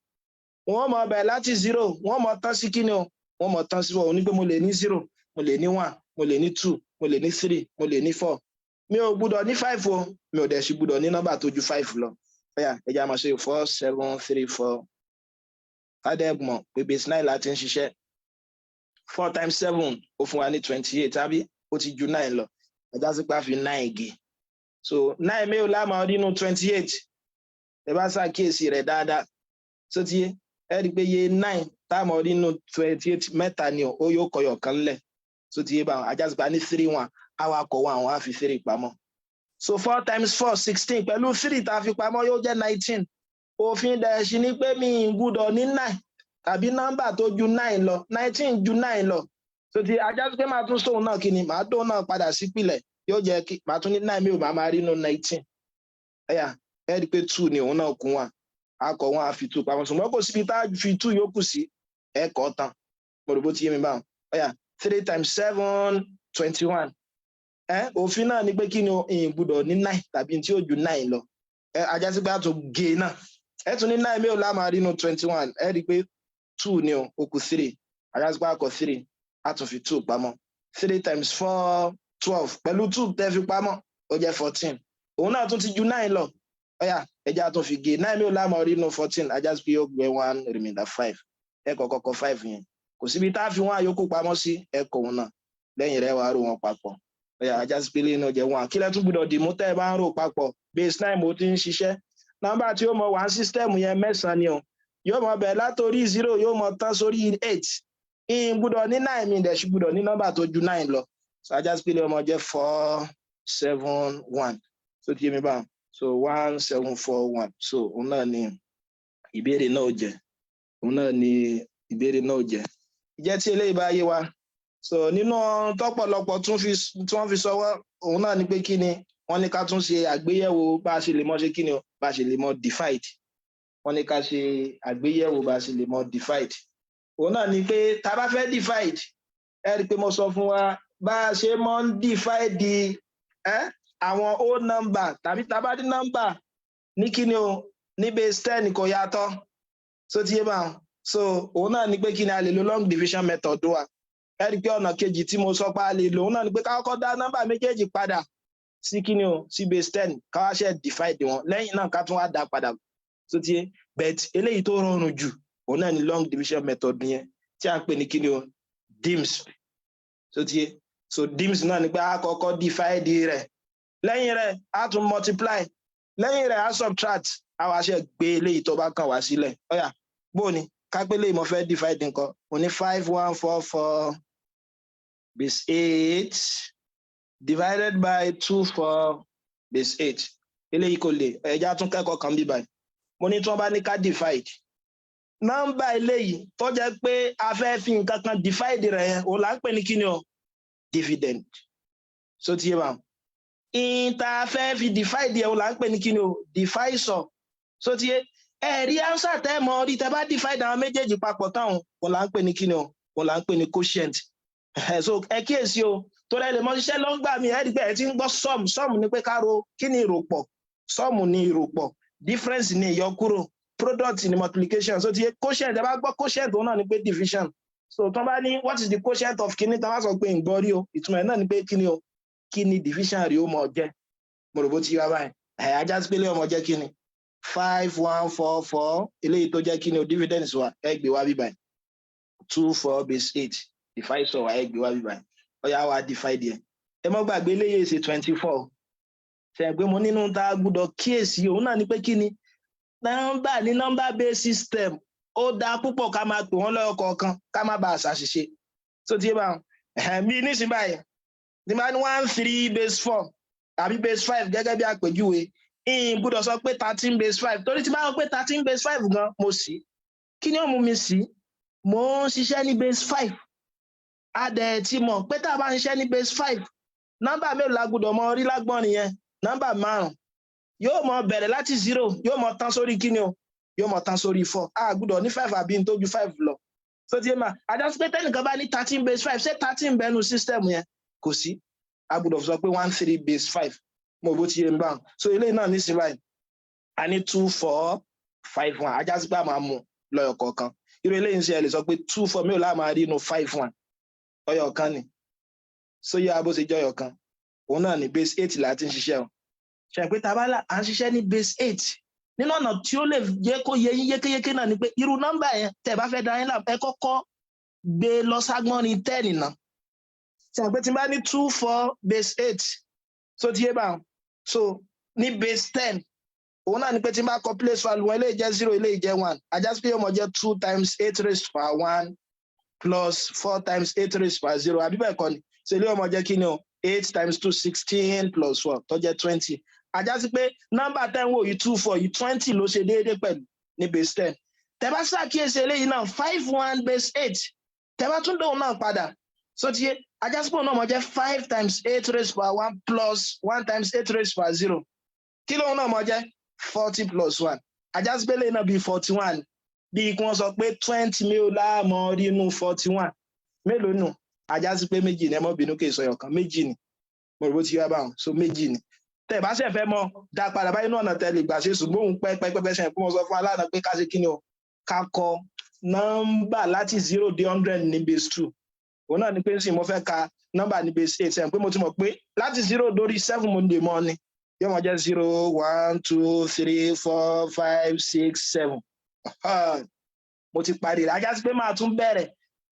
wọ́n mọ̀ bẹ̀rẹ̀ láti 0 wọ́n mọ̀ tán sí kí ni o wọ́n mọ̀ tán sí 4 ní pé mo lè ní 0 mo lè ní 1 mo lè ní 2 mo lè ní 3 mo lè ní 4 mi ò gbọ́dọ̀ ní 5 o mi ò dẹ̀ sì gbọ́dọ̀ ní nọ́mbà tó ju 5 lọ ẹja máa ṣe 4 7 3 4 kádẹ́gbọ̀n pé base 9 láti ń ṣiṣẹ́ 4 times 7 ó fún wa ní 28 tàbí ó ti ju 9 lọ ẹja sí pàfi 9 gé so 9 mi ò lámà nínú 28 ẹ bá ṣàkíyèsí rẹ̀ dáadáa so ti yé ẹ rí pé iye 9 táàmù ọdún nínú 28 mẹ́ta ni ó yóò kọyọ̀ kan lẹ̀ so ti yé bá wọn ajá sí pé ní 3 1 awakọ̀ wọn àwọn á fi 3 pamọ́ so 4 times 4 16 pẹ̀lú 3 tá a fi pamọ́ yóò jẹ́ 19 òfin dẹ̀ṣin ni pé mi gbúdọ̀ ní 9 tàbí nọ́mbà tó ju 9 lọ 19 ju 9 lọ so ti ajá sí pé máa tún sóhun náà kí ni màá dóhun náà padà sípìlẹ̀ yóò jẹ́ kí màá tún ní 9 mi ò máa rí nínú 19 ẹ̀yà ẹ rí pé 2 ni òun náà kún wa akọ̀ wọn á fi 2 pamọ́ ṣùgbọ́n kò síbi tá a fi 2 yókù sí ẹ̀kọ́ tán mo rò bó ti yé mi báwọn ẹ̀yà 3 times 7 21 òfin náà ni pé kí ni ìyìn gbúdọ̀ ní 9 tàbí tí ó ju 9 lọ ajá sí pé a tún gé náà ẹ tún ní 9 mi ò lámà rí nínú 21 ẹ rí pé 2 ni ó kù 3 ajá sí pé akọ̀ 3 a tún fi 2 pamọ́ 3 times 4 12 pẹ̀lú 2 tẹ́ fi pamọ́ ó jẹ́ 14 òun náà tún ti ju 9 lọ ọ̀yà ẹja tún fi gé 9 mi ò lámà rí nínú 14 ajá sí pé yóò gbé 1 remainder 5 ẹ kọ́kọ́ 5 yẹn kò síbi tá a fi wọn àyókù pamọ́ sí ẹ̀kọ́ wọn náà lẹ́yìn rẹ̀ wàá rò wọn papọ̀ ọ̀yà ajá sí pé lẹ́yìn náà jẹ́ 1 kílẹ̀ tún gbọ́dọ̀ dìmú tẹ́ ẹ bá ń rò papọ̀ base 9 mo ti ń ṣiṣẹ́ nọ́mbà tí ó mọ 1 system yẹn mẹ́sàn-án ni o yóò mọ bẹ̀rẹ̀ látòrí 0 yóò mọ tán sórí 8 ìyìn gbọ́dọ̀ ní 9 mi ìdẹ̀sí gbọ́dọ̀ ní nọ́mbà tó ju 9 lọ so ajá sí pé lẹ́yìn ọmọ jẹ́ 4 7 1 so ti yé mi báwọn so 1 7 4 1 so òun náà ni ìbéèrè náà jẹ́ òun náà ni ìbéèrè náà jẹ́ ìjẹ́ tí eléyìí bá yé wa so nínú tọ́pọ̀lọpọ̀ tí wọ́n fi sọwọ́ òun náà ni pé kí ni wọ́n ní ká tún ṣe àgbéyẹ̀wò bá a ṣe lè mọ̀ ṣe kí ni bá a ṣe lè mọ̀ divide wọ́n ní ká ṣe àgbéyẹ̀wò bá a ṣe lè mọ̀ divide òun náà ni pé tá a bá fẹ́ divide ẹ rí i pé mo sọ fún wa bá a ṣe mọ̀ ń divide àwọn whole number tàbí tá a bá dín number ní kí ni o ní base 10 kò yàtọ̀ so ti yé báwọn so òun náà ni pé kí ni a lè lo long division method wa ẹ rí i pé ọ̀nà kejì tí mo sọ pé a lè lò òun náà ni pé ká kọ́kọ́ dá nọ́mbà méjèèjì padà sí kí ni o sí base 10 ká wá ṣe divide wọn lẹ́yìn náà ká tún wá dá padà so ti yé but eléyìí tó rọrùn jù òun náà ni long division method yẹn tí a ń pè ní kí ni o dims so ti yé so dims náà ni pé a kọ́kọ́ divide rẹ̀ lẹ́yìn rẹ̀ a tún multiply lẹ́yìn rẹ̀ a subtract a wá ṣe gbé eléyìí tó bá kàn wá sílẹ̀ ọ̀yà bóòní kápẹ́lẹ́ mo fẹ́ divide nǹkan mo ní 5144 base 8 divided by 24 base 8 eléyìí kò lè ẹja tún kẹ́kọ̀ọ́ kan bí báyìí mo ní tí wọ́n bá ní ká divide nọ́mbà eléyìí tó jẹ́ pé a fẹ́ fi nǹkan kan divide rẹ̀ yẹn òun là ń pè ní kíni o dividend so ti yé wa ìta fẹ́ fi divide yẹn òun là ń pè ní kíni o divisor so ti yé ẹ̀rí ánsà tẹ́ mọ orí tẹ́ bá divide àwọn méjèèjì papọ̀ táwọn òun là ń pè ní kíni o òun là ń pè ní quotient so ẹ kíyèsí o tó rẹ lè mọ ṣiṣẹ́ lọ́ngbà mi ẹ̀rí pé ẹ ti ń gbọ́ sum ni pé ká ro kí ni ìròpọ̀ sum ni ìròpọ̀ difference ni ìyọkúrò product ni multiplication so ti yé quotient ẹ bá gbọ́ quotient òun náà ni pé division so tó bá ní what is the quotient of kíní tá bá sọ pé ìgbọ́ rí o ìtumọ̀ ẹ̀ náà ni pé kíni o kíni division rí ó mọ jẹ́ mo rò bó ti yá báyìí ajá sí pé lé ọmọ jẹ́ kíni 5144 eléyìí tó jẹ́ kí ni o dividends wa ẹ gbé wá bí báyìí 24 base 8 divisor wa ẹ gbé wá bí báyìí ọ̀yá wa divide yẹn ẹ mọ́ gbàgbé eléyìí ṣe 24 ṣe pé mo nínú tá a gbọ́dọ̀ kíyèsí òun náà ni pé kí ni nọ́mbà ní number based system ó dáa púpọ̀ ká máa pè wọ́n lọ́yọ̀ kọ̀ọ̀kan ká má bàa ṣàṣìṣe tó ti yé bá wọn bí nísìnyí báyìí ní bá ní 13 base 4 tàbí base 5 gẹ́gẹ́ bí àpèjúwe gbọ́dọ̀ sọ pé 13 base 5 torí tí bá sọ pé 13 base 5 gan mo sí kí ni ó mú mi sí mo ń ṣiṣẹ́ ní base 5 adẹ̀ tí mọ̀ pé tá a bá ń ṣiṣẹ́ ní base 5 nọ́mbà mélòó la gbọ́dọ̀ mọ orí lágbọ́n nìyẹn nọ́mbà 5 yóò mọ bẹ̀rẹ̀ láti 0 yóò mọ tán sórí kí ni o yóò mọ tán sórí 4 a gbọ́dọ̀ ní 5 àbí n tó ju 5 lọ so ti ma àjọsí pé tẹ́nìkan bá ní 13 base 5 ṣé 13 bẹ́nu system yẹn kò sí a gbọ́dọ̀ sọ pé 13 base 5 mo bó ti yé ń bá so eléyìí náà ní sí báyìí a ní 2451 ajá sí pé a máa mú lọ́yọ̀ kọ̀ọ̀kan irú eléyìí ń ṣe ẹ lè sọ pé 24 mélòó la máa rí inú 51 ọyọ̀ kan ni so yá bó ṣe jẹ́ ọyọ̀ kan òun náà ní base 8 láti ń ṣiṣẹ́ o ṣe pé tabala à ń ṣiṣẹ́ ní base 8 nínú ọ̀nà tí ó lè jẹ́ kó yé yín yékéyéké náà ni pé irú nọ́mbà yẹn tẹ́ bá fẹ́ dá yín láàmú ẹ kọ́kọ́ gbé lọ ságbọ́n ní 10 náà ṣe pé tí n bá ní 24 base 8 so ti yé bá so ní base 10 òun náà ni pé tí n bá kọ place value wọn eléyìí jẹ́ 0 eléyìí jẹ́ 1 ajá sí pé yóò mọ jẹ́ 2 times 8 raised to power 1 plus 4 times 8 raised to power 0 àbí bẹ́ẹ̀ kọ́ ni so eléyìí yóò mọ jẹ́ kí ni o 8 times 2 16 plus 4 tó jẹ́ 20 ajá sí pé nọ́mbà tẹ́ ń wò yìí 2 4 yìí 20 ló ṣe déédéé pẹ̀lú ní base 10 tẹ́ bá ṣàkíyèsí eléyìí náà 5 1 base 8 tẹ́ bá tún dóhùn náà padà so tiye ajá sí pé òun náà mọ jẹ́ 5 times 8 raised to power 1 plus 1 times 8 raised to power 0 kí lóhun náà mọ jẹ́ 40 plus 1 ajá sí pé eléyìí náà bíi 41 bí kí wọ́n sọ pé 20 mélòó láàmọ́ rí inú 41 mélòó nù ajá sí pé méjì ni ẹ mọ́ bínú kí èso ọ̀kan méjì ni mo rò bó ti yá báwọn so méjì ni tẹ́ bá ṣe fẹ́ mọ̀ dá padà báyìí náà tẹ́lẹ̀ gbà ṣe ṣùgbọ́n òun pẹ́pẹ́pẹ́ ṣe kó mọ̀ sọ fún aláàánú pé ká ṣe kí ni o ká kọ nọ́mbà láti 0 dé 100 ní base 2 òun náà ni pé sì mo fẹ́ ka nọ́mbà ní base 8 ṣe pé mo ti mọ̀ pé láti 0 dórí 7 mo lè mọ̀ ni yóò mọ̀ jẹ́ 0 1 2 3 4 5 6 7 mo ti parí rẹ̀ ajá sí pé máa tún bẹ̀rẹ̀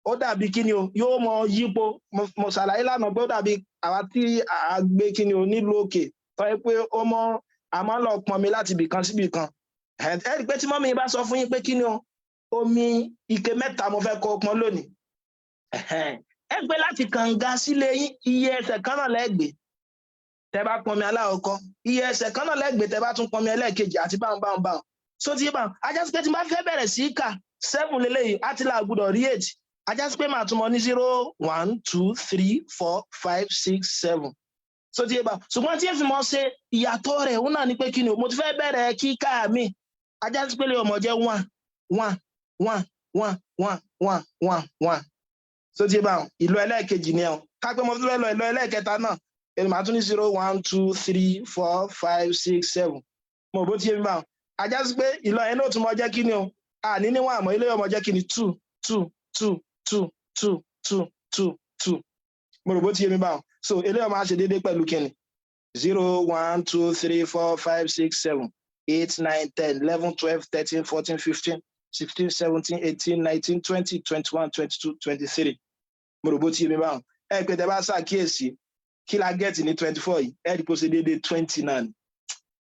ó dàbí kí ni o yóò mọ yípo mo ṣàlàyé lánàá pé ó dàbí àwa tí a gbé kí ni o nílùú òkè tó yẹ pé ó mọ àmọ́ lọ pọn mi láti ibì kan síbì kan ẹ rí i pé tí mọ́mí bá sọ fún yín pé kí ni o omi ike 3 mo fẹ́ kó pọn lónìí ẹ gbé láti kànga sílé yín iye ẹsẹ̀ kan náà lẹ́gbẹ̀ẹ́ tẹ́ bá pọn mi aláwọ̀kọ́ iye ẹsẹ̀ kan náà lẹ́gbẹ̀ẹ́ tẹ́ bá tún pọn mi ẹlẹ́ẹ̀kejì àti báwọn so ti báwọn ajá sí pé tí n bá fẹ́ bẹ̀rẹ̀ sí kà 7 lélẹ́yìí àti là gbọ́dọ̀ rí 8 ajá sí pé màá tún mọ ní 0 1 2 3 4 5 6 7 so ti báwọn ṣùgbọ́n tí èfi mọ́ ṣe ìyàtọ̀ rẹ̀ òun náà ni pé kí ni o mo ti fẹ́ bẹ̀rẹ̀ kíkà mi ajá sí pé lè ọmọ jẹ́ 1 1 1 1 1 1 1 1 so ti báwọn ìlú ẹlẹ́ẹ̀kejì ni ẹ̀ ká pé mo fẹ́ lọ ìlú ẹlẹ́ẹ̀kẹta náà èmi màá tún ní 0 1 2 3 4 5 6 7 mo bó ti yé mi báwọn ajá sí pé ìlú ẹ̀ náà tún mọ jẹ́ kí ni o àní níwọ̀n àmọ́ ilé ọmọ jẹ́ kí ni 2 2 2 2 2 2 2 2 mo rò bó ti yé mi báwọn so ilé ọmọ á ṣe déédéé pẹ̀lú kí ni 0 1 2 3 4 5 6 7 8 9 10 11 12 13 14 15 16 17 18 19 20 21 22 23 mo rò bó ti yé mi báwọn ẹ pé tẹ́ bá ṣàkíyèsí kí la gẹ́ẹ̀tì ní 24 yìí ẹ rí kó ṣe déédéé 20 náà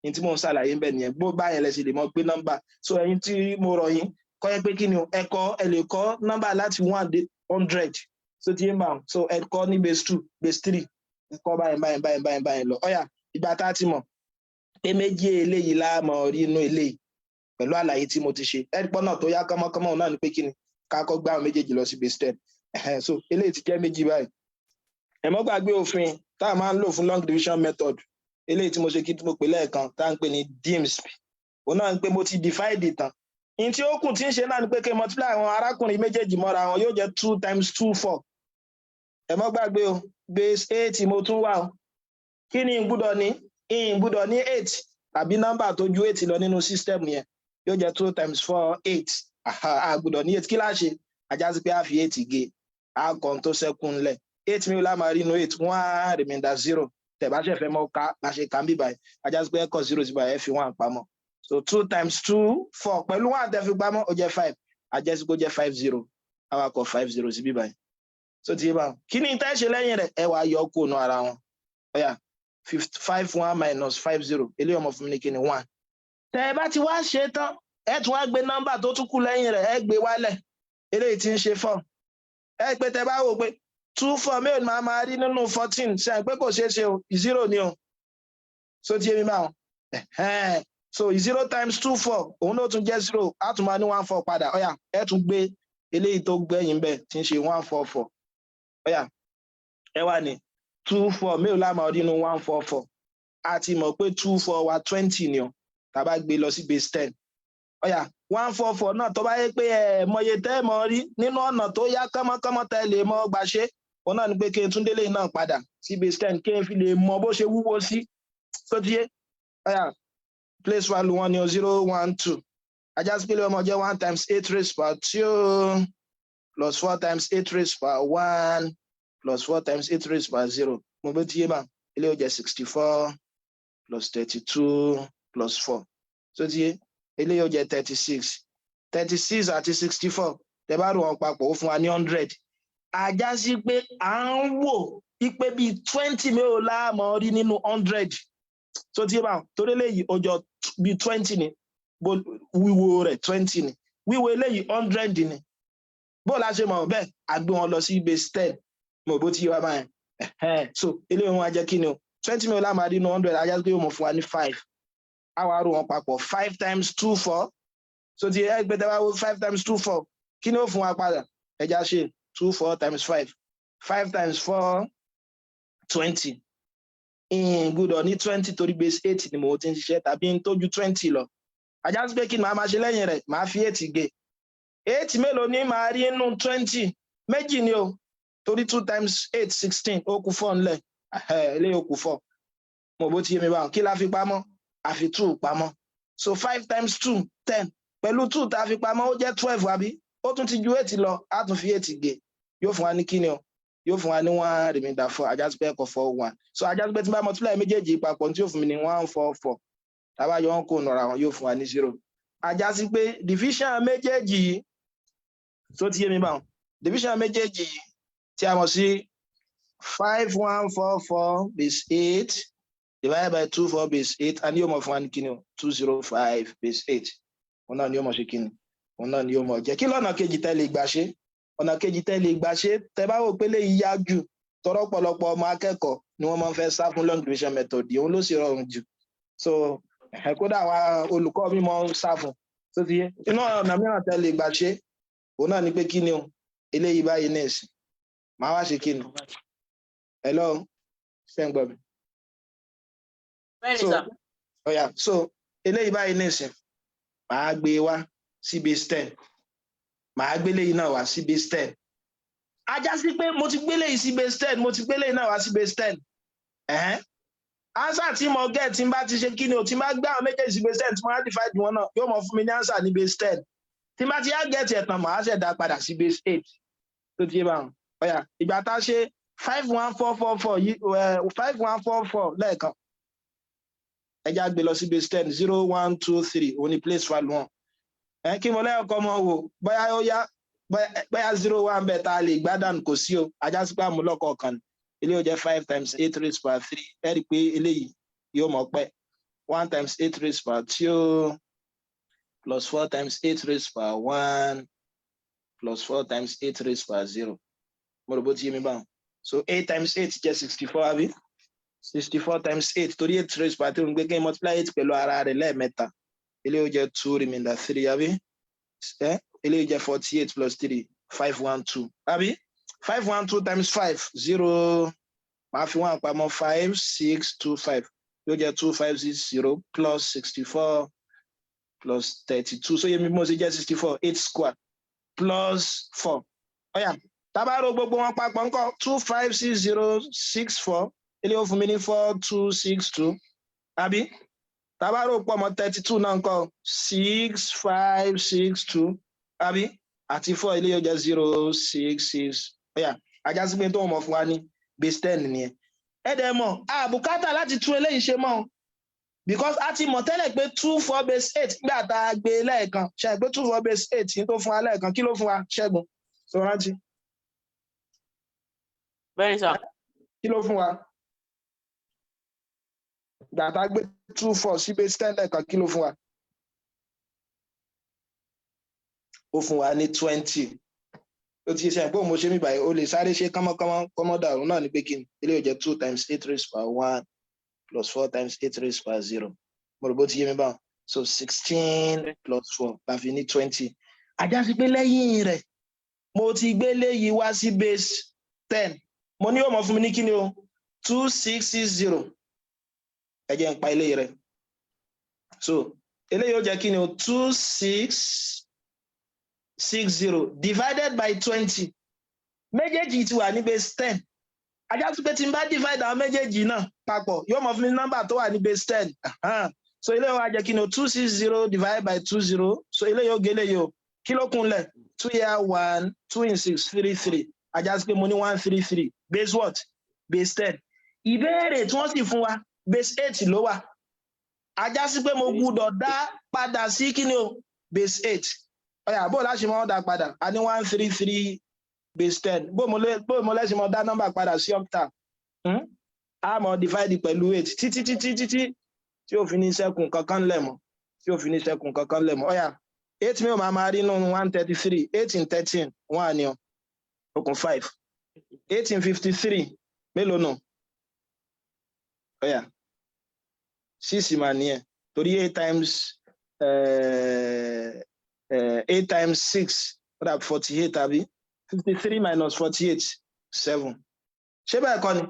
ní tí mò ń ṣàlàyé ń bẹ̀ nìyẹn bó bá yẹn lẹ ṣe lè mọ gbé nọ́mbà so ẹ̀yin tí mo rọ̀ yín kọ́ yẹ pé kí ni ẹ lè kọ́ nọ́mbà láti 1 dé 100 so ti yé mà so ẹ kọ́ ní base 2 base 3 ẹ kọ́ báyìí lọ ọ̀yà ìgbà tá a ti mọ̀ pé méjì eléyìí láàmọ̀ rí inú eléyìí pẹ̀lú àlàyé tí mo ti ṣe ẹ rí pọ́ náà tó yá kọ́mọ́kọ́mọ́ náà ni pé kí ni ká kọ́ gbá àwọn méjèèjì lọ sí base 10 so eléyìí ti jẹ́ méjì báyìí ẹ mọ́ gbàgbé òfin tá a máa ń lò fún long division method eléyìí tí mo ṣe kí tí mo pè lẹ́ẹ̀kan tá à ń pè ní DIMSP òun náà ń pé mo ti divide ìtàn in tí ó kù tí ń ṣe náà ni pé kí n multiply àwọn arákùnrin méjèèjì mọ́ra wọn yóò jẹ́ 2 times 2 4 ẹ mọ́ gbàgbé o base 8 mo tún wà o kí ni ìgbúdọ̀ ní 8 tàbí nọ́mbà tó ju 8 lọ nínú system yẹn yóò jẹ́ 2 times 4 8 àgbúdọ̀ ní 8 kí láṣẹ ajá sí pé a fi 8 gé a kàn tó ṣẹ́kùn lẹ̀ 8 mi ò lá máa rí inú 8 1 remainder 0 tẹ̀bá ṣe fẹ́ mọ́ ká bá ṣe kàn bí báyìí ajá sí pé ẹ̀kọ́ 0 sí báyìí ẹ fi 1 pamọ́ so 2 times 2 4 pẹ̀lú 1 tẹ́ fi pamọ́ ó jẹ́ 5 ajá sí pé ó jẹ́ 5 0 awakọ̀ 5 0 sí bí báyìí so ti yé báwọn kí ni tẹ́ ṣe lẹ́yìn rẹ̀ ẹ wàá yọ kó nu ara wọn ọ̀yà 5 1 minus 5 0 eléyìí ọmọ fún mi ní kí ni 1 tẹ́ bá ti wá ṣe tán ẹ tún wá gbé nọ́mbà tó tún kù lẹ́yìn rẹ̀ ẹ gbé wálẹ̀ eléyìí tí ń ṣe 4 ẹ pé tẹ́ bá wò pé 2 4 mẹ́rin máa rí nínú 14 ṣe pé kò ṣeé ṣe o 0 ni o so ti yé mi báwọn so 0 times 2 4 òun ló tún jẹ́ 0 á tún máa ní 1 4 padà ọ̀yà ẹ tún gbé eléyìí tó gbẹ̀yìn bẹ́ẹ̀ tí ń ṣe 1 4 4 ọ̀yà ẹ wà ní 2 4 mẹ́rin láàmú rí nínú 1 4 4 a ti mọ̀ pé 2 4 wa 20 ni o tàbá gbé lọ sí base 10 ọ̀yà 1 4 4 náà tó bá yẹ pé ẹ mọye tẹ́ mọ rí nínú ọ̀nà tó yá kánmọ́kánmọ́ tẹ́ lè mọ gbà ṣe òun náà ni pé kí n tún délé náà padà sí base 10 kí n fi lè mọ bó ṣe wúwo sí tó ti yé ọ̀yà place value wọn ni 0 1 2 ajá sí pé ọmọ jẹ́ 1 times 8 raised power 2 plus 4 times 8 raised power 1 plus 4 times 8 raised power 0 mo bó ti yé mà ilé ó jẹ́ 64 plus 32 plus 4 tó ti yé ilé ó jẹ́ 36 àti 64 tẹ́ bá rò wọn papọ̀ ó fún wa ní 100 ajá sí pé à ń wò ipe bíi 20 mélòó láàmọ́ rí nínú 100 so tí bá torí eléyìí ọjọ́ bí 20 ni wíwo rẹ̀ 20 ni wíwo eléyìí 100 ni bó la ṣe mọ̀ bẹ́ẹ̀ àgbé wọn lọ sí base 10 mo bó ti wá báyẹn so eléyìí wọn á jẹ́ kí ni o 20 million la máa rí 100 ajá pé yóò mọ̀ fún wa ní 5 àwa rò wọn papọ̀ 5 times 2 4 so ti ẹ gbé tẹ́wá 5 times 2 4 kí ni ó fún wa padà ẹja ṣe 2 4 times 5 5 times 4 20 gbọ́dọ̀ ní 20 torí base 8 ni mo ti ń ṣiṣẹ́ tàbí ń tójú 20 lọ ajá pé kí ni màá máa ṣe lẹ́yìn rẹ̀ màá fi 8 gé 8 mélòó ni màá rí inú 20 méjì ni o torí 2 times 8 16 ó kù 4 ńlẹ̀ eléyìí ó kù 4 mo bó ti yé mi báwọn kí la fi pamọ́ a fi 2 pamọ́ so 5 times 2 10 pẹ̀lú 2 tá a fi pamọ́ ó jẹ́ 12 àbí ó tún ti ju 8 lọ á tún fi 8 gé yóò fún wa ní kíni o yóò fún wa ní 1 remainder 4 ajá sí pé ẹ̀kọ́ 4 1 so ajá sí pé tí bá multiply méjèèjì papọ̀ tí yóò fún mi ní 144 tàbá yọ wọn kó nọ̀ra wọn yóò fún wa ní 0 ajá sí pé division méjèèjì yìí so ti yé mi báwọn division méjèèjì yìí tí a mọ̀ sí 5144 base 8 divided by 24 base 8 and yóò mọ̀ fún wa ní kíni o 205 base 8 òun náà ni yóò mọ̀ ṣe kíni òun náà ni yóò mọ̀ jẹ́ kí lọ́nà kejì tẹ́lẹ̀ ìgbà ṣe ọ̀nà kejì tẹ́lẹ̀ ìgbà ṣe tẹ́ bá wò pé lè yá jù tọrọ pọ̀lọpọ̀ ọmọ akẹ́kọ̀ọ́ ni wọ́n máa ń fẹ́ sá fún long division method òun ló sì rọrùn jù so kódà àwa olùkọ́ mi máa ń sá fún tó ti yé inú ọ̀nà mìíràn tẹ́lẹ̀ ìgbà ṣe òun náà ni pé kí ni o eléyìí báyìí ní ìsìn máa wá ṣe kí ni hello ṣé ń gbọ́ mi so eléyìí báyìí ní ìsìn máa gbé wá sí base 10 màá gbélé yìí náà wá sí base 10 ajá sí pé mo ti gbélé yìí sí base 10 mo ti gbélé yìí náà wá sí base 10 answer tí mo get tí n bá ti ṣe kí ni o tí n bá gbé àwọn méjèèjì sí base 10 tí mo á divide wọn náà yóò mọ fún mi ní answer ní base 10 tí n bá ti á get ẹ̀ tán màá ṣẹ̀dá padà sí base 8 tó ti yé báwọn ọ̀yà ìgbà tá a ṣe 51444 yìí 5144 lẹ́ẹ̀kan ẹja gbé lọ sí base 10 0 1 2 3 òun ni place value 1 kí mo lẹ́yìn ọkọ mọ wò bóyá ó yá bóyá 0 1 bẹ́ẹ̀ tá a lè gbádàn kò sí o ajá sí pé àmúlọ́kọ̀ kan ilé ó jẹ́ 5 times 8 raised by 3 ẹ rí i pé eléyìí yóò mọ̀ pẹ́ 1 times 8 raised by 2 plus 4 times 8 raised by 1 plus 4 times 8 raised by 0 mo rò bó ti yé mi báwọn so 8 times 8 jẹ́ 64 àbí 64 times 8 torí 8 raised by 3 ń gbé kí n multiply 8 pẹ̀lú ara rẹ̀ lẹ́ẹ̀mẹ́ta eléyìí ó jẹ́ 2 remainder 3 àbí eléyìí jẹ́ 48 plus 3 512 àbí 512 times 5 0 máa fi 1 pamọ́ 5 6 2 5 yóò jẹ́ 2560 plus 64 plus 32 so yẹmi mo ṣe jẹ́ 64 8 square plus 4 ọ̀yà tábàárò gbogbo wọn papọ̀ ńkọ́ 256064 eléyìí ó fún mi ní 4262 àbí tábàárò pọ̀ mọ́ 32 náà ńkọ́ 6562 àbí àti 4 eléyìí ó jẹ́ 066 ọ̀yà ajá sí pé tó mọ̀ fún wa ní base 10 nìyẹn ẹ dẹ̀ mọ̀ àbùkátà láti tún eléyìí ṣe mọ́ because a ti mọ̀ tẹ́lẹ̀ pé 2 4 base 8 gbà tá a gbé lẹ́ẹ̀kan ṣe pé 2 4 base 8 ní tó fún wa lẹ́ẹ̀kan kí ló fún wa Ṣẹ́gun sọ rántí. Bẹ́ẹ̀ni sà. Kí ló fún wa? Gbà tá a gbé 2 4 sí base 10 lẹ́ẹ̀kan kí ló fún wa? Ó fún wa ní 20. Ó ti ṣe àìpé mo ṣe mí báyìí o lè sáré ṣe kọ́mọ́dà òun náà ní pé kí ni ilé ó jẹ́ 2 times 8 raised by 1 plus 4 times 8 raised by 0. Mo rò bó ti yé mi báwọn. So 16 plus 4 la fi ní 20. Ajá sí pé lẹ́yìn rẹ̀ mo ti gbé léyìí wá sí base 10. Mo ní yóò mọ̀ fún mi ní kí ni o 2660. Ẹ jẹ́ n pa eléyìí rẹ̀. So eléyìí ó jẹ́ kí ni o 2660 divided by 20. Méjèèjì ti wà ní base 10. Ajá sí pé tí n bá divide àwọn méjèèjì náà papọ̀ yóò mọ̀ fún mi nọ́mbà tó wà ní base 10. So eléyìí ó jẹ́ kí ni o 260 divided by 20. So eléyìí ó gé eléyìí o. Kí ló kúnlẹ̀? 2 here 1 2 in 6 33. Ajá sí pé mo ní 133. Base what? Base 10. Ìbéèrè tí wọ́n sì fún wa base 8 ló wà. Ajá sí pé mo gbúdọ̀ dá padà sí kí ni o? Base 8. Ọ̀yà bó láṣẹ mọ́ dá padà a ní 133 base 10. Bó mo lẹ́sìn mọ́ dá nọ́mbà padà sí octal. a mọ̀ divide pẹ̀lú 8 títí tí ó fi ní ṣẹ́kù kankan lẹ̀ mọ́ tí ó fi ní ṣẹ́kù kankan lẹ̀ mọ́ ó yá 8 mi ò máa rí nínú 133 8 in 13 1 ni okùn 5 8 in 53 mélòó nù ó yá 6 mà nìyẹn torí 8 times 8 times 6 that's 48 àbí 53 minus 48 7 ṣé bẹ́ẹ̀ kọ́ ni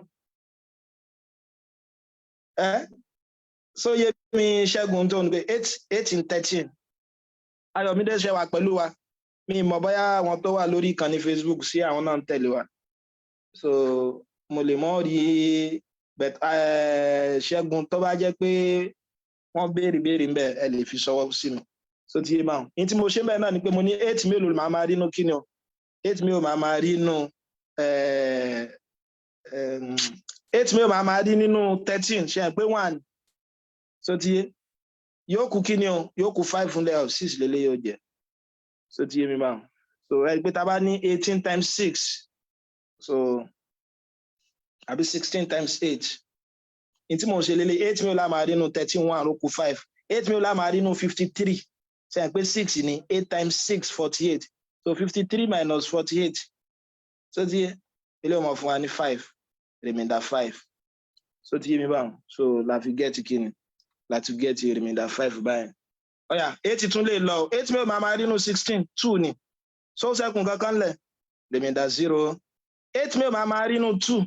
so yé mi Ṣẹ́gun tó ń gbé 8 in 13 Ayọ̀mídé ṣe wà pẹ̀lú wa mi mọ̀ bóyá àwọn tó wà lórí ìkànnì Facebook sí àwọn náà ń tẹ̀lé wa so mo lè mọ̀ rí Ṣẹ́gun tó bá jẹ́ pé wọ́n béèrè ń bẹ ẹ lè fi ṣọwọ́ sí mi so ti yé máa ní tí mo ṣe bẹ́ẹ̀ náà ni pé mo ní 8 mélòó máa rí inú kíni o 8 mélòó máa rí inú 8 mélòó máa rí nínú 13 ṣe pé 1 so ti yé yóò kù kíni o yóò kù 5 fún lẹ́yọ̀ 6 lélẹ́ yóò jẹ́ so ti yé mi máa so ẹ pé tá bá ní 18 times 6 so àbí 16 times 8 in tí mo ṣe lélẹ̀ 8 mélòó máa rí nínú 13 1 ló kù 5 8 mélòó máa rí nínú 53 ṣe pé 6 ni 8 times 6 48 so 53 minus 48 so ti yé ilé ọmọ fún wa ní 5 remainder 5 so ti yé mi báwọn so la fi get kíni láti get remainder 5 báyìí ó yá 8 tún lè lọ 8 mélòó máa rí nínú 16 2 ni so ṣẹ́kùn kankan lẹ̀ remainder 0 8 mélòó máa rí nínú 2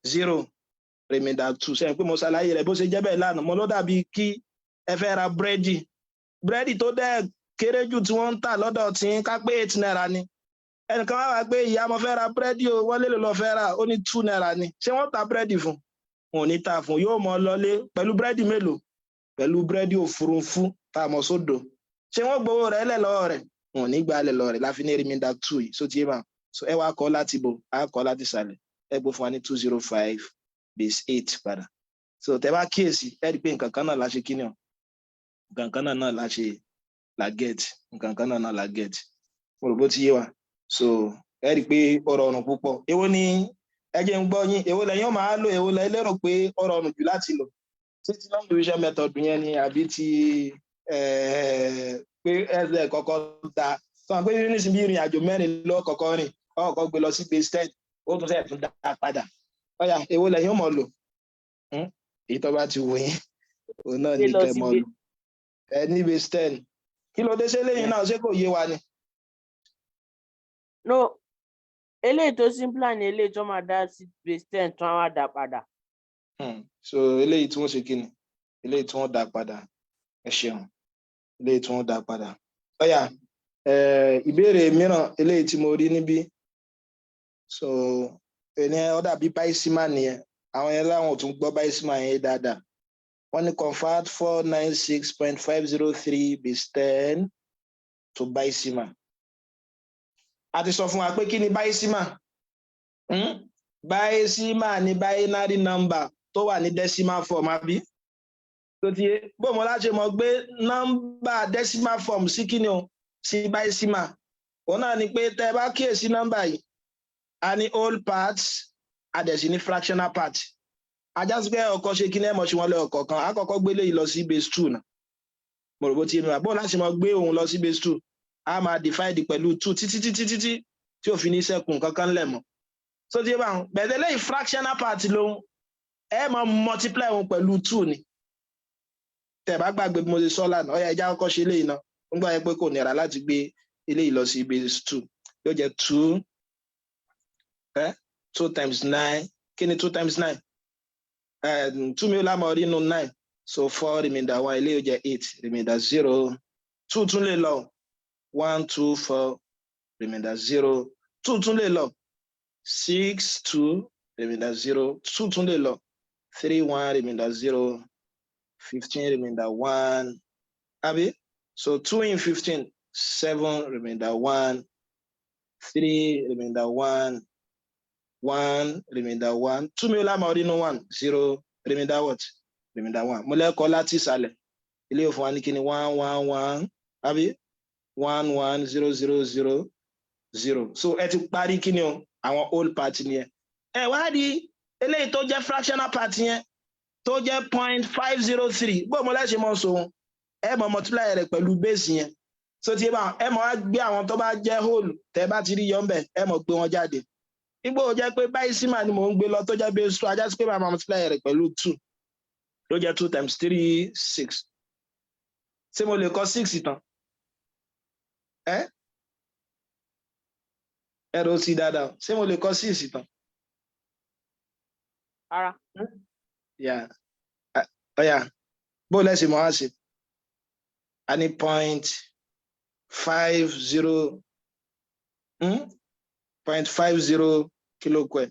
0 remainder 2 ṣe pé mo ṣàlàyé rẹ̀ bó ṣe jẹ́ bẹ́ẹ̀ lánàá mo ló dàbí kí ẹ fẹ́ ra búrẹ́dì tó dẹ̀ kéré jù tí wọ́n ń tà lọ́dọ̀ tí ká pé 8 naira ni ẹnìkan wá pé ìyá mo fẹ́ ra búrẹ́dì o wọ́n lè lọ fẹ́ ra ó ní 2 naira ni ṣé wọ́n ta búrẹ́dì fún wọn ò ní ta fún yóò mọ lọlé pẹ̀lú búrẹ́dì mélòó pẹ̀lú búrẹ́dì òfurufú tá a mọ̀ sódò ṣé wọ́n gbowó rẹ̀ lẹ̀ lọ́wọ́ rẹ̀ wọn ò ní gbà lẹ̀ lọ́wọ́ rẹ̀ láfi ní remainder 2 yìí so ti yé ma so ẹ wá kọ́ láti bò á kọ́ láti sàlẹ̀ ẹ gbó fún wa ní 205 base 8 padà so tẹ bá kíyèsí ẹ rí i pé nǹkan kan náà la ṣe kíni o nǹkan kan náà la ṣe la get nǹkan kan náà la get mo rò bó ti yé wa so ẹ rí i pé ọ̀rọ̀ ọ̀run púpọ̀ èwo ni ẹ jẹ́ ń gbọ́ yín èwo lẹ́yìn máa lò èwo lẹ́yìn lérò pé ọ̀rọ̀ ọ̀run jù láti lò títí long division method yẹn ni àbí ti pé ẹsẹ̀ kọ́kọ́ da sọ pé nísìnyí ìrìn àjò mẹ́rin lọ kọ́kọ́ rìn ọkọ̀ gbé lọ sí base 10 ó tún sẹ́ẹ̀ tún dá padà ọ̀yà èwo lẹ́yìn ó mọ̀ lò èyí tó bá ti wò yín òun náà ní kẹ́ mọ̀ lò ẹ ní base 10 kí ló dé sí eléyìí náà ṣé kò yé wa ni. no eléyìí tó simple ni eléyìí tó máa dá sí base 10 tó máa dá padà. so eléyìí tí wọ́n ṣe kí ni eléyìí tí wọ́n dá padà ẹ ṣeun eléyìí tí wọ́n dá padà ọ̀yà ìbéèrè mìíràn eléyìí tí mo rí níbí so ẹni ó dàbí bicimals nìyẹn àwọn yẹn láwọn ò tún gbọ́ bicimals yẹn dáadáa wọ́n ní convert 496.503 base 10 to bicimals a ti sọ fún wa pé kí ni bicimals bicimals ni binary number tó wà ní decimal form àbí tó ti bó mo láṣẹ mọ̀ gbé nọ́mbà decimal form sí kí ni o sí bicimals òun náà ni pé tẹ́ bá kíyèsí nọ́mbà yìí a ní whole parts a dẹ̀ sí ní fractional part ajá sí pé ọkọ̀ ṣe kí ní ẹ̀mọ̀ ṣe wọ́n lé ọkọ̀ kan àkọ́kọ́ gbé léyìí lọ sí base 2 náà mo rò bó ti yé mi wá bó láti mọ̀ gbé òun lọ sí base 2 a máa divide pẹ̀lú 2 títí tí ò fi ní ṣẹ́kùn kankan lẹ̀ mọ́ so ti yé bá wọn bẹ̀rẹ̀ lẹ́yìn fractional part lòun ẹ máa multiply wọn pẹ̀lú 2 ni tẹ́ bá gbàgbé bí mo ṣe sọ lánàá ọ̀yà ẹja kọ́kọ́ ṣe eléyìí náà ń gbà yẹ pé kò nira láti gbé eléyìí lọ sí base 2 yóò jẹ́ 2 times 9 kí ni 2 times 9 2 mi ò lámọ̀ rí inú 9 so 4 remainder 1 eléyìí yóò jẹ́ 8 remainder 0 2 tún lè lọ 1 2 4 remainder 0 2 tún lè lọ 6 2 remainder 0 2 tún lè lọ 3 1 remainder 0 15 remainder 1 àbí so 2 in 15 7 remainder 1 3 remainder 1 1 remainder 1 2 mi ò lámọ̀ rí inú 1 0 remainder what remainder 1 mo lẹ́kọ̀ọ́ láti ìsàlẹ̀ ilé òfin wa ní kí ni 1 1 1 àbí 1 1 0 0 0 0 so ẹ ti parí kí ni o àwọn whole part ni ẹ ẹ wá rí eléyìí tó jẹ́ fractional part yẹn tó jẹ́ 0.503 bó mo lẹ́sìn mọ́ sóhun ẹ mọ̀ multiply rẹ̀ pẹ̀lú base yẹn so ti bá ẹ mọ̀ wá gbé àwọn tó bá jẹ́ whole tẹ́ bá ti rí yọ ńbẹ̀ ẹ mọ̀ gbé wọn jáde nígbà ó jẹ́ pé bicimal ni mò ń gbé lọ tó jẹ́ base 2 ajá sí pé màá multiply rẹ̀ pẹ̀lú 2 ló jẹ́ 2 times 3 6 ṣé mo lè kọ 6 tán ẹ rò sí dáadáa ṣé mo lè kọ 6 tán. Ara. Yeah. Ọ̀yà bó lẹ́sìn mọ́ á sí a ní 0.50 0.50 kilo-square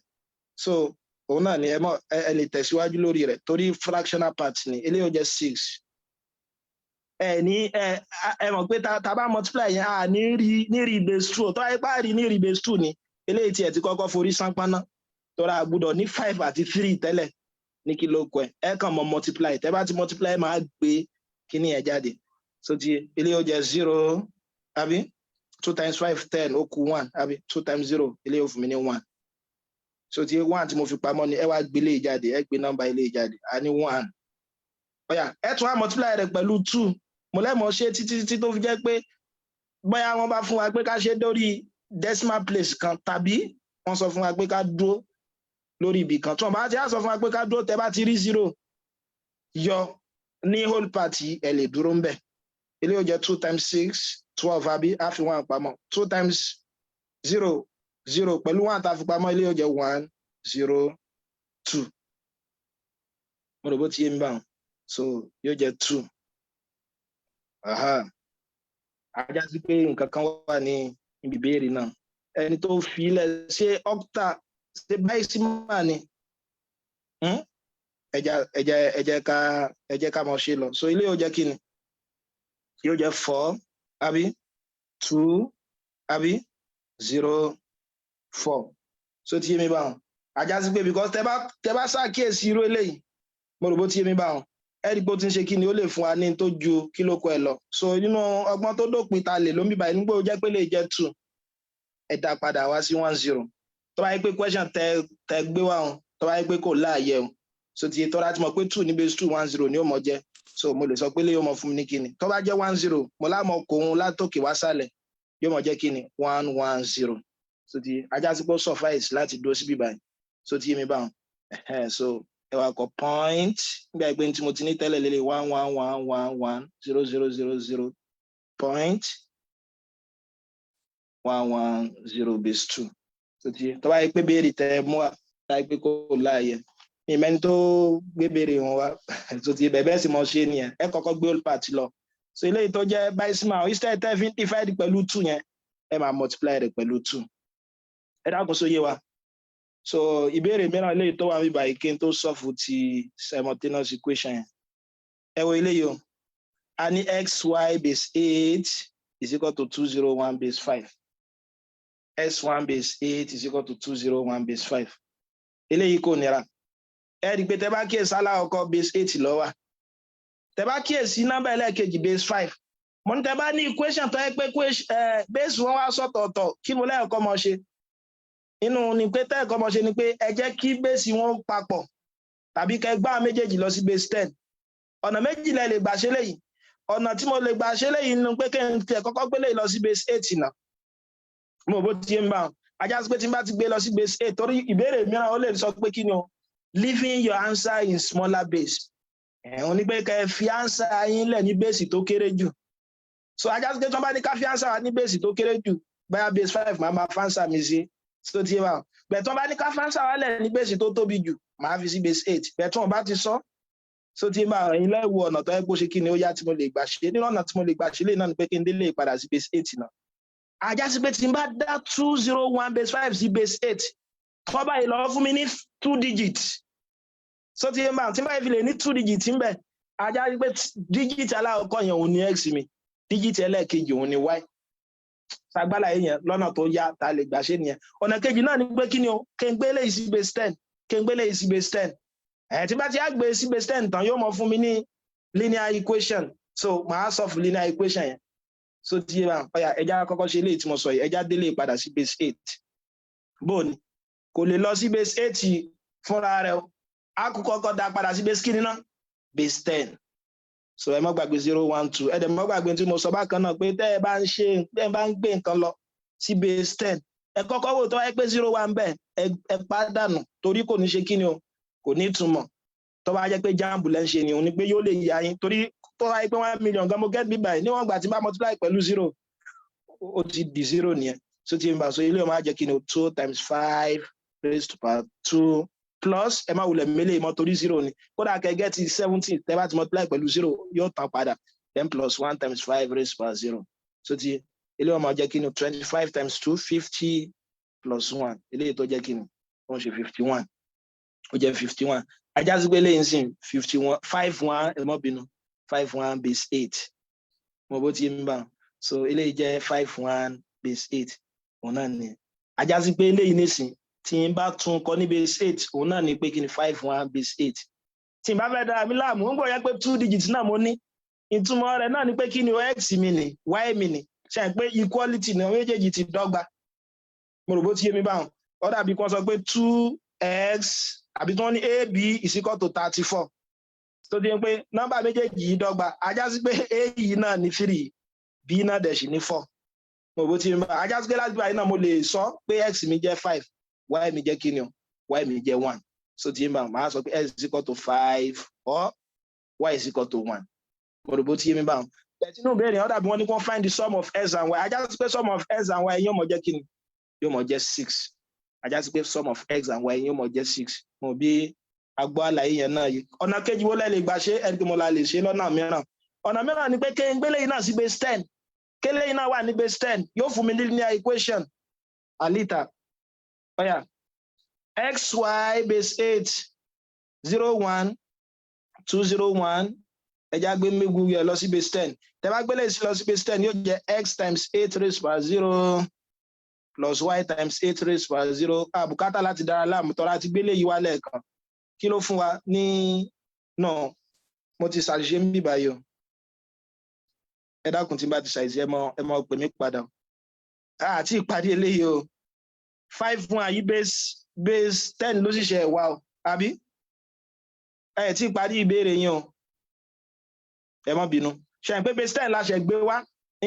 so òun náà ni ẹ lè tẹ̀síwájú lórí rẹ̀ torí fractional part ni eléyìí ó jẹ́ 6 ẹ mọ̀ pé tá bá multiply yẹn a ní rí base 2 tó ayé páàrí ní rí base 2 ni eléyìí tí ẹ ti kọ́kọ́ forí sánpáná tọ́ra àgbúdọ̀ ní 5 àti 3 tẹ́lẹ̀ ní kilo-square ẹ kàn mọ́ multiply tẹ́ bá ti multiply máa gbé kíní ẹ̀ jáde so ti eléyìí ó jẹ́ 0 àbí 2 times 5 10 ó kù 1 àbí 2 times 0 eléyìí ó fún mi ní 1 so ti 1 tí mo fi pamọ́ ni ẹ wá gbé eléyìí jáde ẹ gbé nọ́mbà eléyìí jáde a ní 1 ọ̀yà ẹ tún wá multiply rẹ̀ pẹ̀lú 2 mo lẹ́mọ̀ ṣe títí tó fi jẹ́ pé bóyá wọ́n bá fún wa pé ká ṣe dórí decimal place kan tàbí wọ́n sọ fún wa pé ká dúró lórí ibì kan tí wọ́n bá ti á sọ fún wa pé ká dúró tẹ́ bá ti rí 0 yọ ní whole party ẹ lè dúró ń bẹ̀ eléyìí ó jẹ́ 2 times 6 12 àbí a fi 1 pamọ́ 2 times 0 0 pẹ̀lú 1 tá a fi pamọ́ eléyìí ó jẹ́ 1 0 2 mo rò bó ti yé mi báwọn so yóò jẹ́ 2 ajá sí pé nǹkan kan wà ní ibi ìbéèrè náà ẹni tó fi ilẹ̀ ṣé octa ṣe bicimal ni ẹ jẹ́ ká mọ̀ ṣe lọ so ilé yóò jẹ́ kí ni yóò jẹ́ 4 àbí 2 àbí 0 4 so ti yé mi báwọn ajá sí pé because tẹ́ bá ṣàkíyèsí irú eléyìí mo rò bó ti yé mi báwọn ẹ̀rí pé ó ti ń ṣe kí ni ó lè fún wa ní tó ju kilo-square lọ so nínú ọgbọ́n tó dópin ta lè ló ń bíbá yìí nígbà ó jẹ́ pé lè jẹ́ 2 ẹ dá padà wá sí 1 0 tó bá yẹ pé question tẹ gbé wá wọn tó bá yẹ pé kò láàyè o so ti tọ́ra ti mọ̀ pé 2 ní base 2 1 0 ni ó mọ̀ jẹ́ so mo lè sọ pé lè yóò mọ̀ fún mi ní kíni tó bá jẹ́ 1 0 mo lámọ̀ kó òun látòkè wá sálẹ̀ yóò mọ̀ jẹ́ kíni 1 1 0 so ti ajá sí pé ó suffice láti dúró sí bíbá yìí so ti yé mi báwọn so ẹ wá kọ point nígbà ìpè tí mo ti ní tẹ́lẹ̀ lélẹ̀ 1 1 1 1 1 0 0 0 0 point 1 1 0 base 2 so ti tó bá yẹ pé béèrè tẹ mú wa tá yẹ pé kò láàyè ìmẹ́ni tó gbé béèrè wọn wá so ti bẹ̀bẹ̀ sì mọ̀ ṣe nìyẹn ẹ kọ́kọ́ gbé old part lọ so eléyìí tó jẹ́ bicimal instead tẹ́ fi divide pẹ̀lú 2 yẹn ẹ máa multiply rẹ̀ pẹ̀lú 2 ẹ dákun sóyè wa so ìbéèrè mìíràn eléyìí tó wà ní báyìí kí n tó sọ́fù ti simultaneous equation yẹn ẹ wo eléyìí o a ní xy base 8 is equal to 201 base 5 s1 base 8 is equal to 201 base 5 eléyìí kò nira ẹ rí i pé tẹ bá kíyèsí aláwọ̀kọ́ base 8 ló wà tẹ bá kíyèsí nọ́mbà ẹlẹ́ẹ̀kejì base 5 mo ní tẹ bá ní equation tó yẹ pé base wọn wá sọ̀tọ̀ọ̀tọ̀ kí mo lẹ́ẹ̀kọ́ mọ̀ ṣe inú ni pé tẹ́ẹ̀kọ́ mọ̀ ṣe ni pé ẹ jẹ́ kí base wọn papọ̀ tàbí kẹ́ gbá méjèèjì lọ sí base 10 ọ̀nà méjì lẹ lè gbà ṣe léyìí ọ̀nà tí mo lè gbà ṣe léyìí ni pé kẹ́ ń tẹ̀ kọ́kọ́ gbé léyìí lọ sí base 8 náà mo bó ti ń bá wọn ajá sí pé tí n bá ti gbé lọ sí base 8 torí ìbéèrè mìíràn ó lè sọ pé kí ni o leaving your answer in smaller base ẹ̀hún ni pé kẹ́ fi answer yín lẹ̀ ní base tó kéré jù so ajá sí pé tí wọ́n bá ní ká fi answer wa ní base tó kéré jù bóyá base 5 máa fa answer mi sí so ti wà bẹ́ẹ̀ tí wọ́n bá ní ká fi answer wa lẹ̀ ní base tó tóbi jù máa fi sí base 8 bẹ́ẹ̀ tí wọ́n bá ti sọ so ti máa rìn lẹ́wọ̀ ọ̀nà tó yẹ kó ṣe kí ni ó yá tí mo lè gbà ṣe nínú ọ̀nà tí mo lè gbà ṣe lè náà ni pé kí n délé ìpadà sí base 8 náà ajá sí pé tí n bá dá 201 base 5 sí base 8 wọ́n báyìí lọ fún mi ní 2 digits so ti máa tí n báyìí fi lè ní 2 digits ń bẹ̀ ajá sí pé digit aláwọ̀kọ́ yẹn òun ni x mi digit ẹlẹ́ẹ̀kejì òun ni y sagbala yẹn lọ́nà tó yá tá lè gbà ṣe nìyẹn ọ̀nà kejì náà ni pé kí ni o kí n gbé léyìí sí base 10 kí n gbé léyìí sí base 10 tí bá ti á gbé sí base 10 tán yóò mọ fún mi ní linear equation so màá solve linear equation yẹn so ti yé báyìí ọ̀yà ẹja kọ́kọ́ ṣe eléyìí tí mo sọ yìí ẹja délé padà sí base 8 bó ni kò lè lọ sí base 8 fúnra rẹ̀ a kò kọ́kọ́ dá padà sí base kí ni náà base 10 so ẹ má gbàgbé 0 1 2 ẹ dẹ̀ má gbàgbé tí mo sọ bákan náà pé tẹ́ ẹ bá ń gbé nǹkan lọ sí base 10 ẹ kọ́kọ́ wò tó wáyé pé 0 1 bẹ́ẹ̀ ẹ pàdánù torí kò ní ṣe kí ni o kò ní túmọ̀ tó bá jẹ́ pé JAMB lẹ́ ń ṣe ni òun ni pé yóò lè yá yín torí tó wáyé pé 1 million gan mo get bí báyìí níwọ̀n gbà tí bá multiply pẹ̀lú 0 ó ti di 0 nìyẹn so ti ń bá so ilé ọmọ á jẹ́ kí ni o 2 times 5 raised to power 2 plus ẹ má wulẹ̀ mélé mọ́ torí 0 ni kódà kẹ́ get 17 tẹ́ bá ti multiply pẹ̀lú 0 yóò tán padà then plus 1 times 5 raised to power 0 so ti ilé ọmọ á jẹ́ kí ni 25 times 2 50 plus 1 ilé tó jẹ́ kí ni ó ń ṣe 51 ó jẹ́ 51 ajá sí pé lẹ́yìn sí 51 51 ẹ má bínú 51 base 8 mo bó ti ń bá so ilé jẹ́ 51 base 8 òun náà ni ajá sí pé lẹ́yìn nísìn tí n bá tún kọ ní base 8 òun náà ni pé kí ni 51 base 8 tí n bá fẹ́ dára mi láàmú ń gbọ́ yẹ pé 2 digits náà mo ní ìtumọ̀ rẹ̀ náà ni pé kí ni x mi ni y mi ni ṣe é pé equality ni méjèèjì ti dọ́gba mo rò bó ti yé mi báwọn ó dàbí kan sọ pé 2x àbí tí wọ́n ní ab is equal to 34 tó di pé nọ́mbà méjèèjì yìí dọ́gba ajá sí pé a yìí náà ní 3 b náà dẹ̀ sì ní 4 mo bó ti yé mi báwọn ajá sí pé láti báyìí náà mo lè sọ pé x mi jẹ́ 5 y mi jẹ́ kíni o y mi jẹ́ 1 so ti yé mi báwọn màá sọ pé x is equal to 5 or y is equal to 1 mo rò bó ti yé mi báwọn bẹ̀ẹ̀ tí inú ìbéèrè ó dàbí wọ́n ní kó find the sum of x and y ajá sí pé sum of x and y yóò mọ̀ jẹ́ kíni yóò mọ̀ jẹ́ 6 ajá sí pé sum of x and y yóò mọ̀ jẹ́ 6 mo bí agbó àlàyé yẹn náà yìí ọ̀nà kejì wo lẹ lè gbà ṣe ẹni pé mo la lè ṣe lọ́nà mìíràn ọ̀nà mìíràn ni pé kéyìn gbélé yìí náà sí base 10 kélé yìí náà wà ní base 10 yóò fún mi ní linear equation alita ọ̀yà xy base 8 0 1 2 0 1 ẹja gbé mégu yẹ lọ sí base 10 tẹ bá gbélé sí lọ sí base 10 yóò jẹ x times 8 raised by 0 plus y times 8 raised by 0 àbùkátà láti dára láàmú tọ́ra ti gbélé yìí wá lẹ́ẹ̀kan kí ló fún wa ní náà mo ti ṣàṣìṣe ń bì báyìí o ẹ dákun tí n bá ti ṣàṣìṣe ẹ mọ pè mí padà àti ìpàdé eléyìí o 5 fún àyí base 10 ló sì ṣe ẹ̀wà o àbí ẹ tí ìpàdé ìbéèrè yín o ẹ má bínú ṣe pé base 10 láṣẹ gbé wá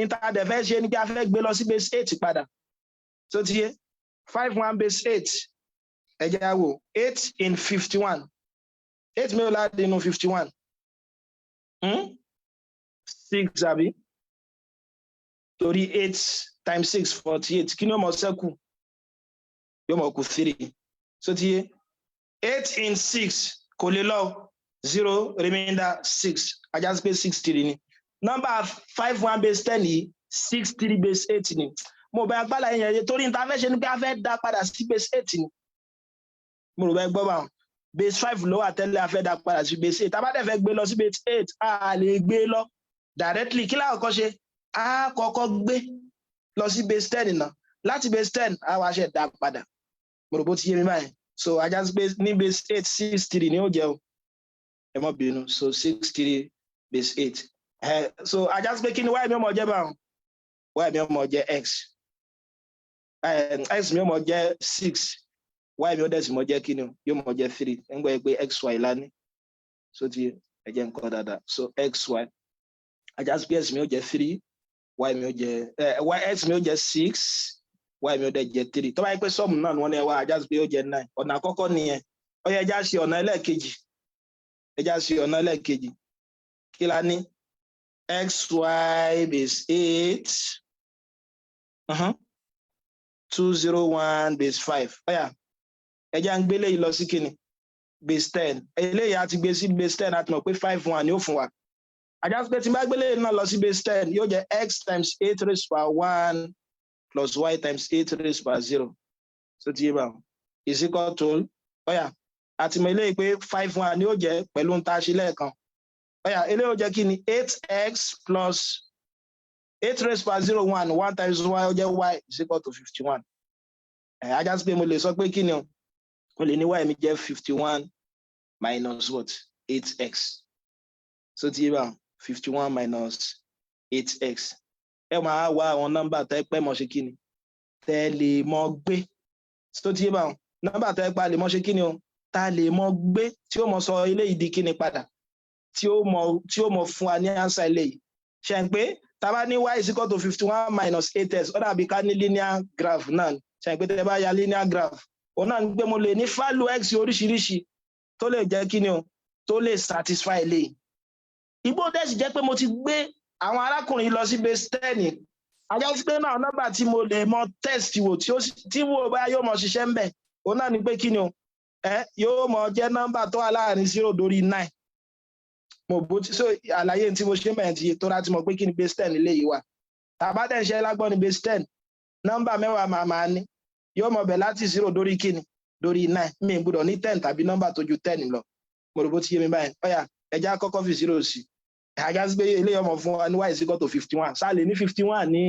interdẹ̀ fẹ́ ṣe ní kí a fẹ́ gbé lọ sí base 8 padà tó ti yé 5 1 base 8 ẹ jẹ́ á wò 8 in 51 8 mélòó láti inú 51 6 àbí torí 8 times 6 48 kí ni ó mọ̀ ṣẹ́kù yóò mọ̀ kù 3 so ti yé 8 in 6 kò lè lọ 0 remainder 6 ajá sí pé 6 3 ni nọ́mbà 5 1 base 10 yìí 6 3 base 8 ni mo bẹ agbára yẹn torí intervention ni pé a fẹ́ dá padà sí base 8 ni mo rò bẹ gbọ́ bá wọn base 5 ló wà tẹ́lẹ̀ a fẹ́ dá padà sí base 8 tábà dẹ̀ fẹ́ gbé lọ sí base 8 a lè gbé lọ directly kí lákọ̀ọ́kọ́ ṣe a kọ́kọ́ gbé lọ sí base 10 náà láti base 10 a wá ṣe dá padà mo rò bó ti yé mi báyìí so ajá sí pé ní base 8 6 3 ni ó jẹ́ o ẹ má bínú so 6 3 base 8 so ajá sí pé kí ni y mi ó mọ̀ jẹ́ báwọn y mi ó mọ̀ jẹ́ x mi ó mọ̀ jẹ́ 6 y mi ó dẹ̀ sì mọ̀ jẹ́ kí ni yóò mọ̀ jẹ́ 3 ń gbọ́ pé xy lání so ti ẹ jẹ́ nǹkan dáadáa so xy ajá sí pé x mi ó jẹ́ 3 y mi ó jẹ́ x mi ó jẹ́ 6 y mi ó dẹ̀ jẹ́ 3 tó bá yẹ pé sọ́ọ̀mù náà ni wọ́n ní ẹ wá ajá sí pé ó jẹ́ 9 ọ̀nà àkọ́kọ́ nìyẹn ó yẹ ẹjá ṣe ọ̀nà ẹlẹ́ẹ̀kejì kí la ní xy base 8 201 base 5 ọ̀yà ẹjá ń gbélé yìí lọ sí kíni base 10 eléyìí a ti gbé sí base 10 àti mọ̀ pé 5 1 ni ó fún wa ajá sí pé tí n bá gbélé yìí náà lọ sí base 10 yóò jẹ́ x times 8 raised by 1 plus y times 8 raised by 0 so ti yé bá is equal to ọ̀yà àti mọ̀ eléyìí pé 5 1 ni ó jẹ́ pẹ̀lú ń ta ṣe lẹ́ẹ̀kan ọ̀yà eléyìí ó jẹ́ kí ni 8x plus 8 raised by 0 1 1 times y ó jẹ́ y is equal to 51 ajá sí pé mo lè sọ pé kí ni o mo lè ní y mi jẹ́ 51 minus what 8x so ti yé bá 51 minus 8x ẹ máa wá àwọn nọ́mbà tẹ́ pẹ́ mọ̀ ṣe kí ni tẹ́ lè mọ̀ gbé so ti yé bá nọ́mbà tó ẹ pa lè mọ ṣe kí ni o ta lè mọ gbé tí ó mọ sọ eléyìí di kí ni padà tí ó mọ fún wa ní answer eléyìí ṣe ń pé tá bá ní y is equal to 51 minus 8s ó dàbí ká ní linear graph náà ṣe ń pé tẹ́ bá ya linear graph òun náà ń gbé mo lè ní value x oríṣiríṣi tó lè jẹ́ kí ni o tó lè satisfy eléyìí igbó dẹ̀ sì jẹ́ pé mo ti gbé àwọn arákùnrin lọ sí base 10 ajá sí pé náà nọ́mbà tí mo lè mọ test wò tí wo bá yóò mọ ṣiṣẹ́ ń bẹ̀ òun náà ni pé kí ni o yóò mọ jẹ́ nọ́mbà tó wà láàrin 0 dórí 9 mo bó ti so àlàyé tí mo ṣe mẹ́rin ti tó láti mọ̀ pé kí ni base 10 eléyìí wà tàbá dẹ̀ ṣe lágbọ́n ní base 10 nọ́mbà mẹ́wàá máa ní yóò mọ bẹ̀ láti 0 dórí kí ni dórí 9 mi gbọ́dọ̀ ní 10 tàbí nọ́mbà tó ju 10 lọ mo rò bó ti yé mi báyìí ọ̀yà ẹja kọ́kọ́ fi 0 sí àga sí pé eléyìí ọmọ fún wa ní y is equal to 51 sáà lè ní 51 ní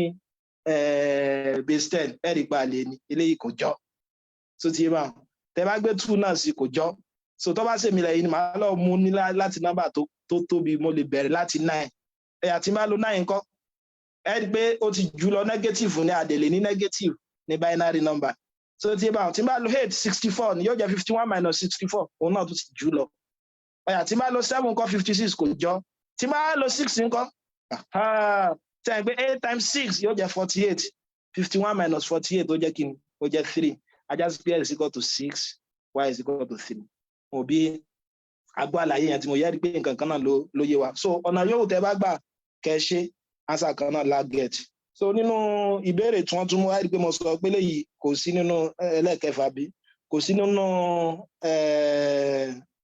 base 10 ẹ̀rí pa lè ní eléyìí kò jọ so ti yé báwọn tẹ bá gbé 2 náà sí kò jọ so tó bá ṣèmi lẹ́yìn ni màá lọ mú ní láti nọ́mbà tó tóbi mo lè bẹ̀rẹ̀ láti 9 ẹ̀yà tí máa lo 9 ńkọ́ ẹ̀rí pé ó ti jù lọ negative ní àdèlè ní negative ní binary number so ti yé báwọn tí máa lo 8 64 ni yóò jẹ́ 51 minus 64 òun náà tó ti jù lọ ẹ̀yà tí máa lo 7 ńkọ́ 56 kò jọ tí máa lo 6 ńkọ́ tẹ́ pé 8 times 6 yóò jẹ́ 48 51 minus 48 ó jẹ́ kí ni ó jẹ́ 3 ajá sí pé x is equal to 6 y is equal to 3 mo bí agbó àlàyé yẹn tí mo yẹ́ pé nǹkan kan náà ló yé wa so ọ̀nà yóò tẹ́ bá gbà kẹ́ ṣe answer kan náà la get so nínú ìbéèrè tí wọ́n tún mú wáyé pé mo sọ pé léyìí kò sí nínú ẹlẹ́kẹfà bí kò sí nínú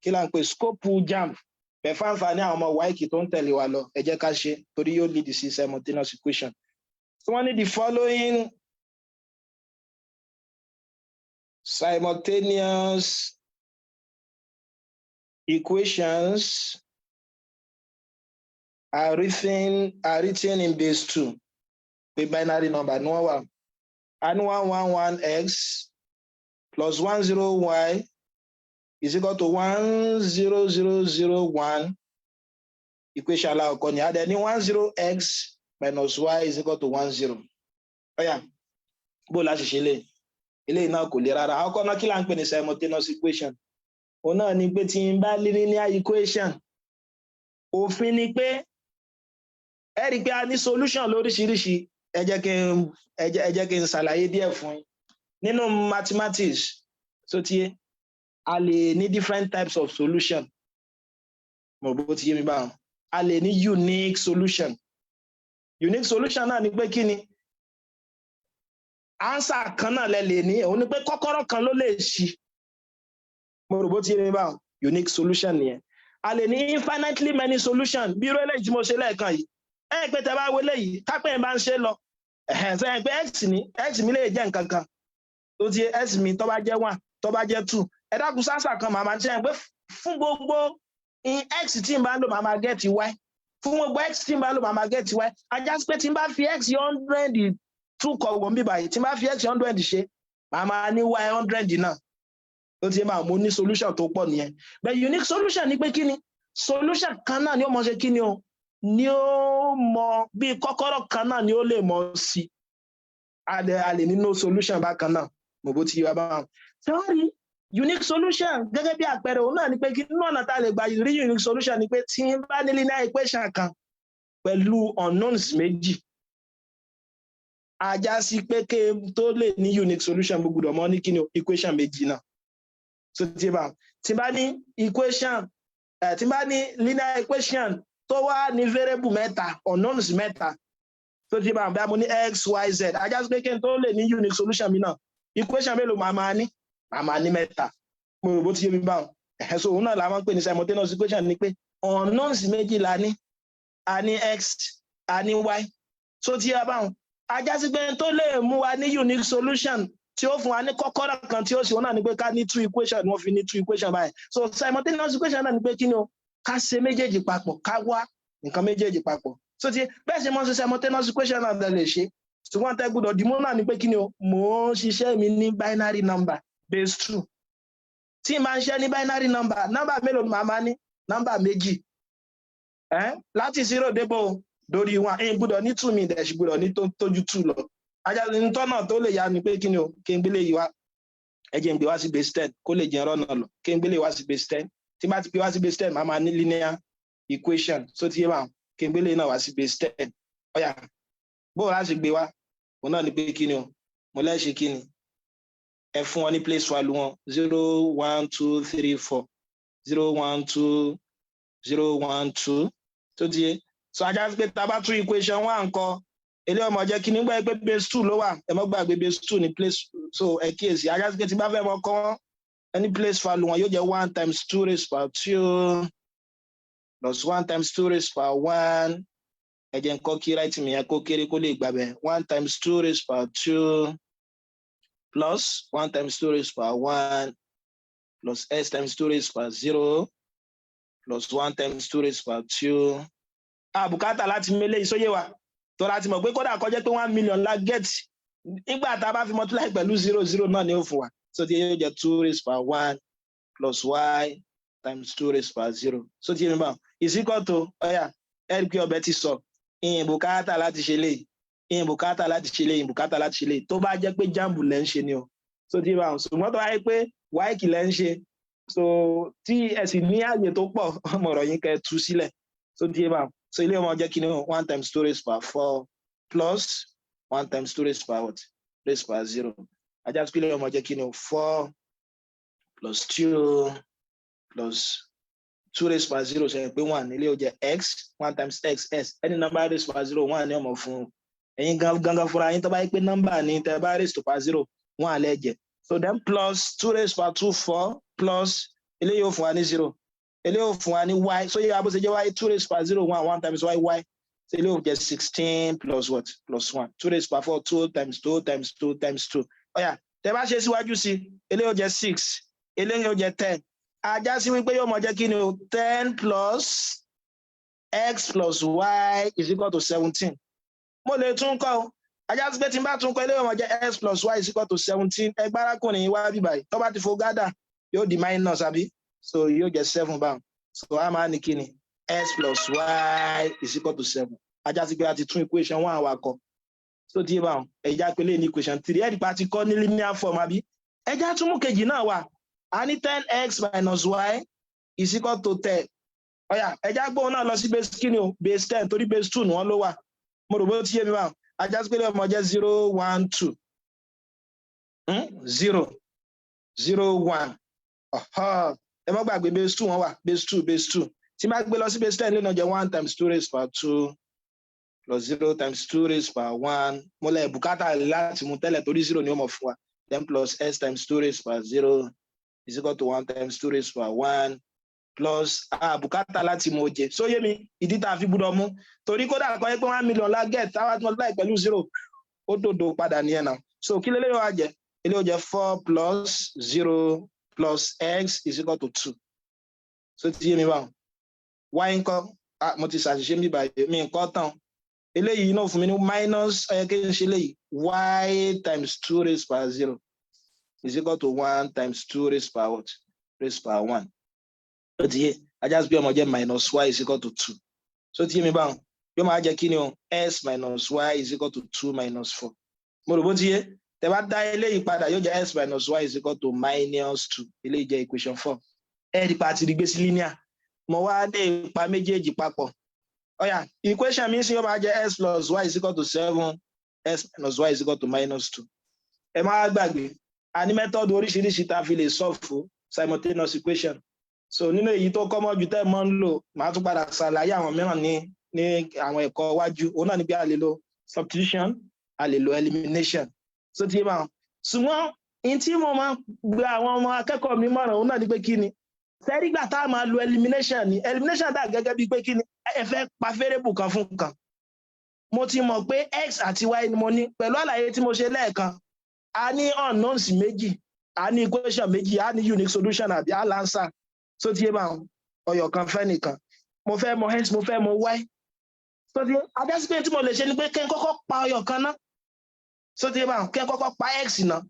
kí là ń pè scope JAMB bẹ̀fà àǹfààní àwọn ọmọ wáìkì tó ń tẹ̀lé wa lọ ẹ jẹ́ ká ṣe torí yóò lead sí simultaneous equation so wọ́n ní the following simultaneous equations are written in base 2 pé binary number ní wọ́n wà a ní 111x plus 10y is equal to 10001 equation aláwọ̀kọ́ ni a dẹ̀ ní 10x minus y is equal to 10 ọ̀yà bó la ṣe ṣe lè eléyìí náà kò lè rárá àkọ́kọ́ náà kí là ń pè ní simultaneous equation òun náà ni pé tí n bá linear equation òfin ni pé ẹ rí pé a ní solution lóríṣiríṣi ẹ jẹ́ kí n ṣàlàyé díẹ̀ fún yín nínú mathematics so tí a lè ní different types of solution mo bó ti yé mi báwọn a lè ní unique solution náà ni pé kí ni answer kan náà lẹ lè ní òun ni pé kọ́kọ́rọ́ kan ló lè ṣí mo rò bó ti yé mi báwọn unique solution nìyẹn a lè ní infinitely many solution bí irú eléyìí tí mo ṣe lẹ́ẹ̀kan yìí ẹ pé tẹ bá wo eléyìí kápẹ́ bá ń ṣe lọ sẹ́yìn pé x mi lè jẹ́ nǹkan kan tó ti x mi tó bá jẹ́ 1 tó bá jẹ́ 2 ẹ dákun sánsà kan màmá ṣe pé fún gbogbo x tí n bá lò màmá get y fún gbogbo x tí n bá lò màmá get y ajá sí pé tí n bá fi x 100 tún kọ wọ́n bí báyìí tí n bá fi x 100 ṣe màmá ní y 100 náà ó ti máa mú ní solution tó pọ̀ nìyẹn but unique solution ni pé kí ni solution kan náà ni ó mọ ṣe kí ni o ni ó mọ bí kọ́kọ́rọ́ kan náà ni ó lè mọ sí a lè ní no solution bákan náà mo bó ti yí wa báwọn sorry unique solution gẹ́gẹ́ bí àpẹẹrẹ òun náà ni pé kí nínú ọ̀nà tá a lè gba rí unique solution ni pé tí n bá ní linear equation kan pẹ̀lú unknowns méjì ajá sí pé kí tó lè ní unique solution gbogbo ọmọ ní kí ni equation méjì náà so tí bá ní equation tí bá ní linear equation tó wá ní variable mẹ́ta unknowns mẹ́ta so tí bá mo ní x y z ajá sí pé kí n tó lè ní unique solution mi náà equation mélòó màá ní mẹ́ta mo rò bó ti yé mi báwọn so òun náà la máa ń pè ní simultaneous equation ni pé unknowns méjì la ní a ní x a ní y so tí a báwọn ajá sí pé tó lè mú wa ní unique solution tí ó fún wa ní kọ́kọ́rọ́ kan tí ó sì wọ́n náà ni pé ká ní 2 equation wọ́n fi ní 2 equation báyìí so simultaneous equation náà ni pé kí ni o ká ṣe méjèèjì papọ̀ ká wá nǹkan méjèèjì papọ̀ so tí bẹ́ẹ̀ ṣe mọ́ sí simultaneous equation náà lè ṣe ṣùgbọ́n tẹ́ gbọ́dọ̀ dìmú náà ni pé kí ni o mò ń ṣiṣẹ́ mi ní binary number base 2 tí máa ń ṣe ní binary number mélòó ni màá ní number méjì láti 0 débò dórí 1 ẹ̀yin gbọ́dọ̀ ní 2 mi dẹ̀ ṣì gbọ́dọ̀ ní tójú 2 lọ ajá ní tọ́nà tó lè yá ni pé kí ni o kí n gbélé yìí wá ẹ jẹ́ n gbé wá sí base 10 kó lè jẹ́ rọ́nà lọ kí n gbé lè wá sí base 10 tí bá ti gbé wá sí base 10 máa ní linear equation so ti yé bá kí n gbé lè náà wá sí base 10 ó yá bó láti gbé wá òun náà ni pé kí ni o mo lẹ́ṣẹ̀ kí ni ẹ fún wọn ní place value wọn 0 1 2 3 4 0 1 2 0 1 2 tó ti yé so ajá pé tá bá tún equation 1 ńkọ́ ilé ọmọ jẹ́ kí nígbà pé base 2 ló wà ẹ mọ́ gbàgbé base 2 ní place so ẹ kíyèsí ajá pé tí bá fẹ́ mọ́ kọ́ any place value wọn yóò jẹ́ 1 times 2 raised power 2 plus 1 times 2 raised power 1 ẹ jẹ́ nǹkan kí right mi yẹn kó kéré kó lè gbàbẹ̀ 1 times 2 raised power 2 plus 1 times 2 raised power 1 plus s times 2 raised power 0 plus 1 times 2 raised power 2 bùkátà láti mélé ìsóyè wa tó láti mọ̀ pé kódà kó jẹ́ pé 1 million la get nígbà tá a bá fi multiply pẹ̀lú 0 náà ni ó fún wa so tí yóò jẹ́ 2 raised power 1 plus y times 2 raised power 0 so tí yẹn bá is equal to ọ̀yà lp ọbẹ̀ ti sọ ìyìn bùkátà láti ṣe lè ìyìn bùkátà láti ṣe lè ìyìn bùkátà láti ṣe lè tó bá jẹ́ pé JAMB lẹ́ ń ṣe ni o so tí yẹn bá ṣùgbọ́n tó bá yẹ pé y kì lẹ́ ń ṣe so tí ẹ sì ní àyè tó pọ̀ ọmọ ọ̀rọ̀ yín kẹ́ tú sílẹ̀ so tí yẹn bá so ilé ọmọ jẹ́ kí ni 1 times 2 raised power 4 plus 1 times 2 raised power what? Raised power 0. I just put ọmọ jẹ́ kí ni 4 plus 2 plus 2 raised power 0 ṣe pé 1 ilé ó jẹ́ x 1 times x s any number raised power 0 1 ní ọmọ fún ẹ̀yin gangan fúnra yín tó bá yẹ pé number ní tẹ́ bá raised to power 0 1 alẹ́ jẹ́ so then plus 2 raised power 2 4 plus ilé yóò fún wa ní 0 ilé yóò fún wa ní y so yóò abúṣe jẹ́ y 2 raised power 0 1 times y so ilé yóò jẹ́ 16 plus what plus 1 2 raised power 4 2 times 2 times 2 times 2 ó yá tẹ́ bá ṣe síwájú sí ilé yóò jẹ́ 6 ilé yóò jẹ́ 10 ajá sí wípé yóò mọ jẹ́ kí ni o 10 plus x plus y is equal to 17 mo lè tún kọ́ ajá sí pé tí n bá tún kọ́ ilé yóò mọ jẹ́ x plus y is equal to 17 ẹgbárakùnrin wá bí báyìí tó bá ti fo gádà yóò di minus àbí so yóò jẹ́ 7 báwọn so a máa ní kí ni x plus y is equal to 7 ajá sí pé a ti tún equation 1 wa kọ so tí báwọn ẹjá pé lè ní equation 3 ẹ̀dì pa ti kọ́ ní linear form àbí ẹjá tún mú kejì náà wà a ní 10x minus y is equal to 10 ọ̀yà ẹjá gbóhùn náà lọ sí base kí ni o base 10 torí base 2 ni wọ́n ló wà mo rò bó ti yé mi báwọn ajá sí pé lè mọ jẹ́ 0 1 2 0 0 1 ẹ má gbàgbé base 2 wọn wà base 2 tí máa gbé lọ sí base 10 lẹ́nà jẹ́ 1 times 2 raised power 2 plus 0 times 2 raised power 1 mo lẹ bùkátà láti mú tẹ́lẹ̀ torí 0 ni ó mọ̀ fún wa then plus s times 2 raised power 0 is equal to 1 times 2 raised power 1 plus bùkátà láti mú oje so yé mi ìdí tá a fi gbúdọ̀ mú torí kódà kọ́ yẹ pé 1 million la get táwa tí wọ́n láì pẹ̀lú 0 ó dòdò padà ní ẹ̀ náà so kí lélẹ́yìn wa jẹ́ ilé ó jẹ́ 4 plus 0 plus x is equal to 2 so ti yé mi báwọn y ńkọ́ mo ti ṣàṣìṣe mi báyìí mi nǹkan tán eléyìí náà fún mi ní minus kí n ṣe léyìí y times 2 raised power 0 is equal to 1 times 2 raised power what raised power 1 so ti yé ajá sí pé ọmọ jẹ́ minus y is equal to 2 so ti yé mi báwọn yóò máa jẹ́ kí ni o s minus y is equal to 2 minus 4 mo rò bó ti yé tẹ́ bá dá eléyìí padà yóò jẹ́ s minus y is equal to minus 2 eléyìí jẹ́ equation 4 ẹ̀ẹ́dì pa ti rí gbé sí linear mo wá dé ipa méjèèjì papọ̀ ọ̀yà equation mi sì yóò máa jẹ́ s plus y is equal to 7 s minus y is equal to minus 2 ẹ má gbàgbé a ní method oríṣiríṣi tá a fi lè solve fún simultaneous equation so nínú èyí tó kọ́mọ́ ju tẹ́ mọ́ ń lò màá tún padà ṣàlàyé àwọn mìíràn ní àwọn ẹ̀kọ́ iwájú òun náà ni bí a lè lo substitution a lè lo elimination so ti yé báwọn ṣùgbọ́n in tí mo máa gba àwọn ọmọ akẹ́kọ̀ọ́ mi mọ̀ràn òun náà ni pé kí ni sẹ́rígbà tá a máa lo elimination ni elimination dà gẹ́gẹ́ bíi pé kí ni ẹ fẹ́ pa variable kan fún kan mo ti mọ̀ pé x àti y ni mo ní pẹ̀lú àlàyé tí mo ṣe lẹ́ẹ̀kan a ní unknowns méjì a ní equation méjì a ní unique solution àbí a answer so ti yé báwọn ọyọ̀ kan fẹ́ nìkan mo fẹ́ mọ x mo fẹ́ mọ y so ti adásípé tí mo lè ṣe ni pé kí n kọ́kọ́ pa ọyọ̀ kan náà so ti yé báwọn kí n kọ́kọ́ pa x náà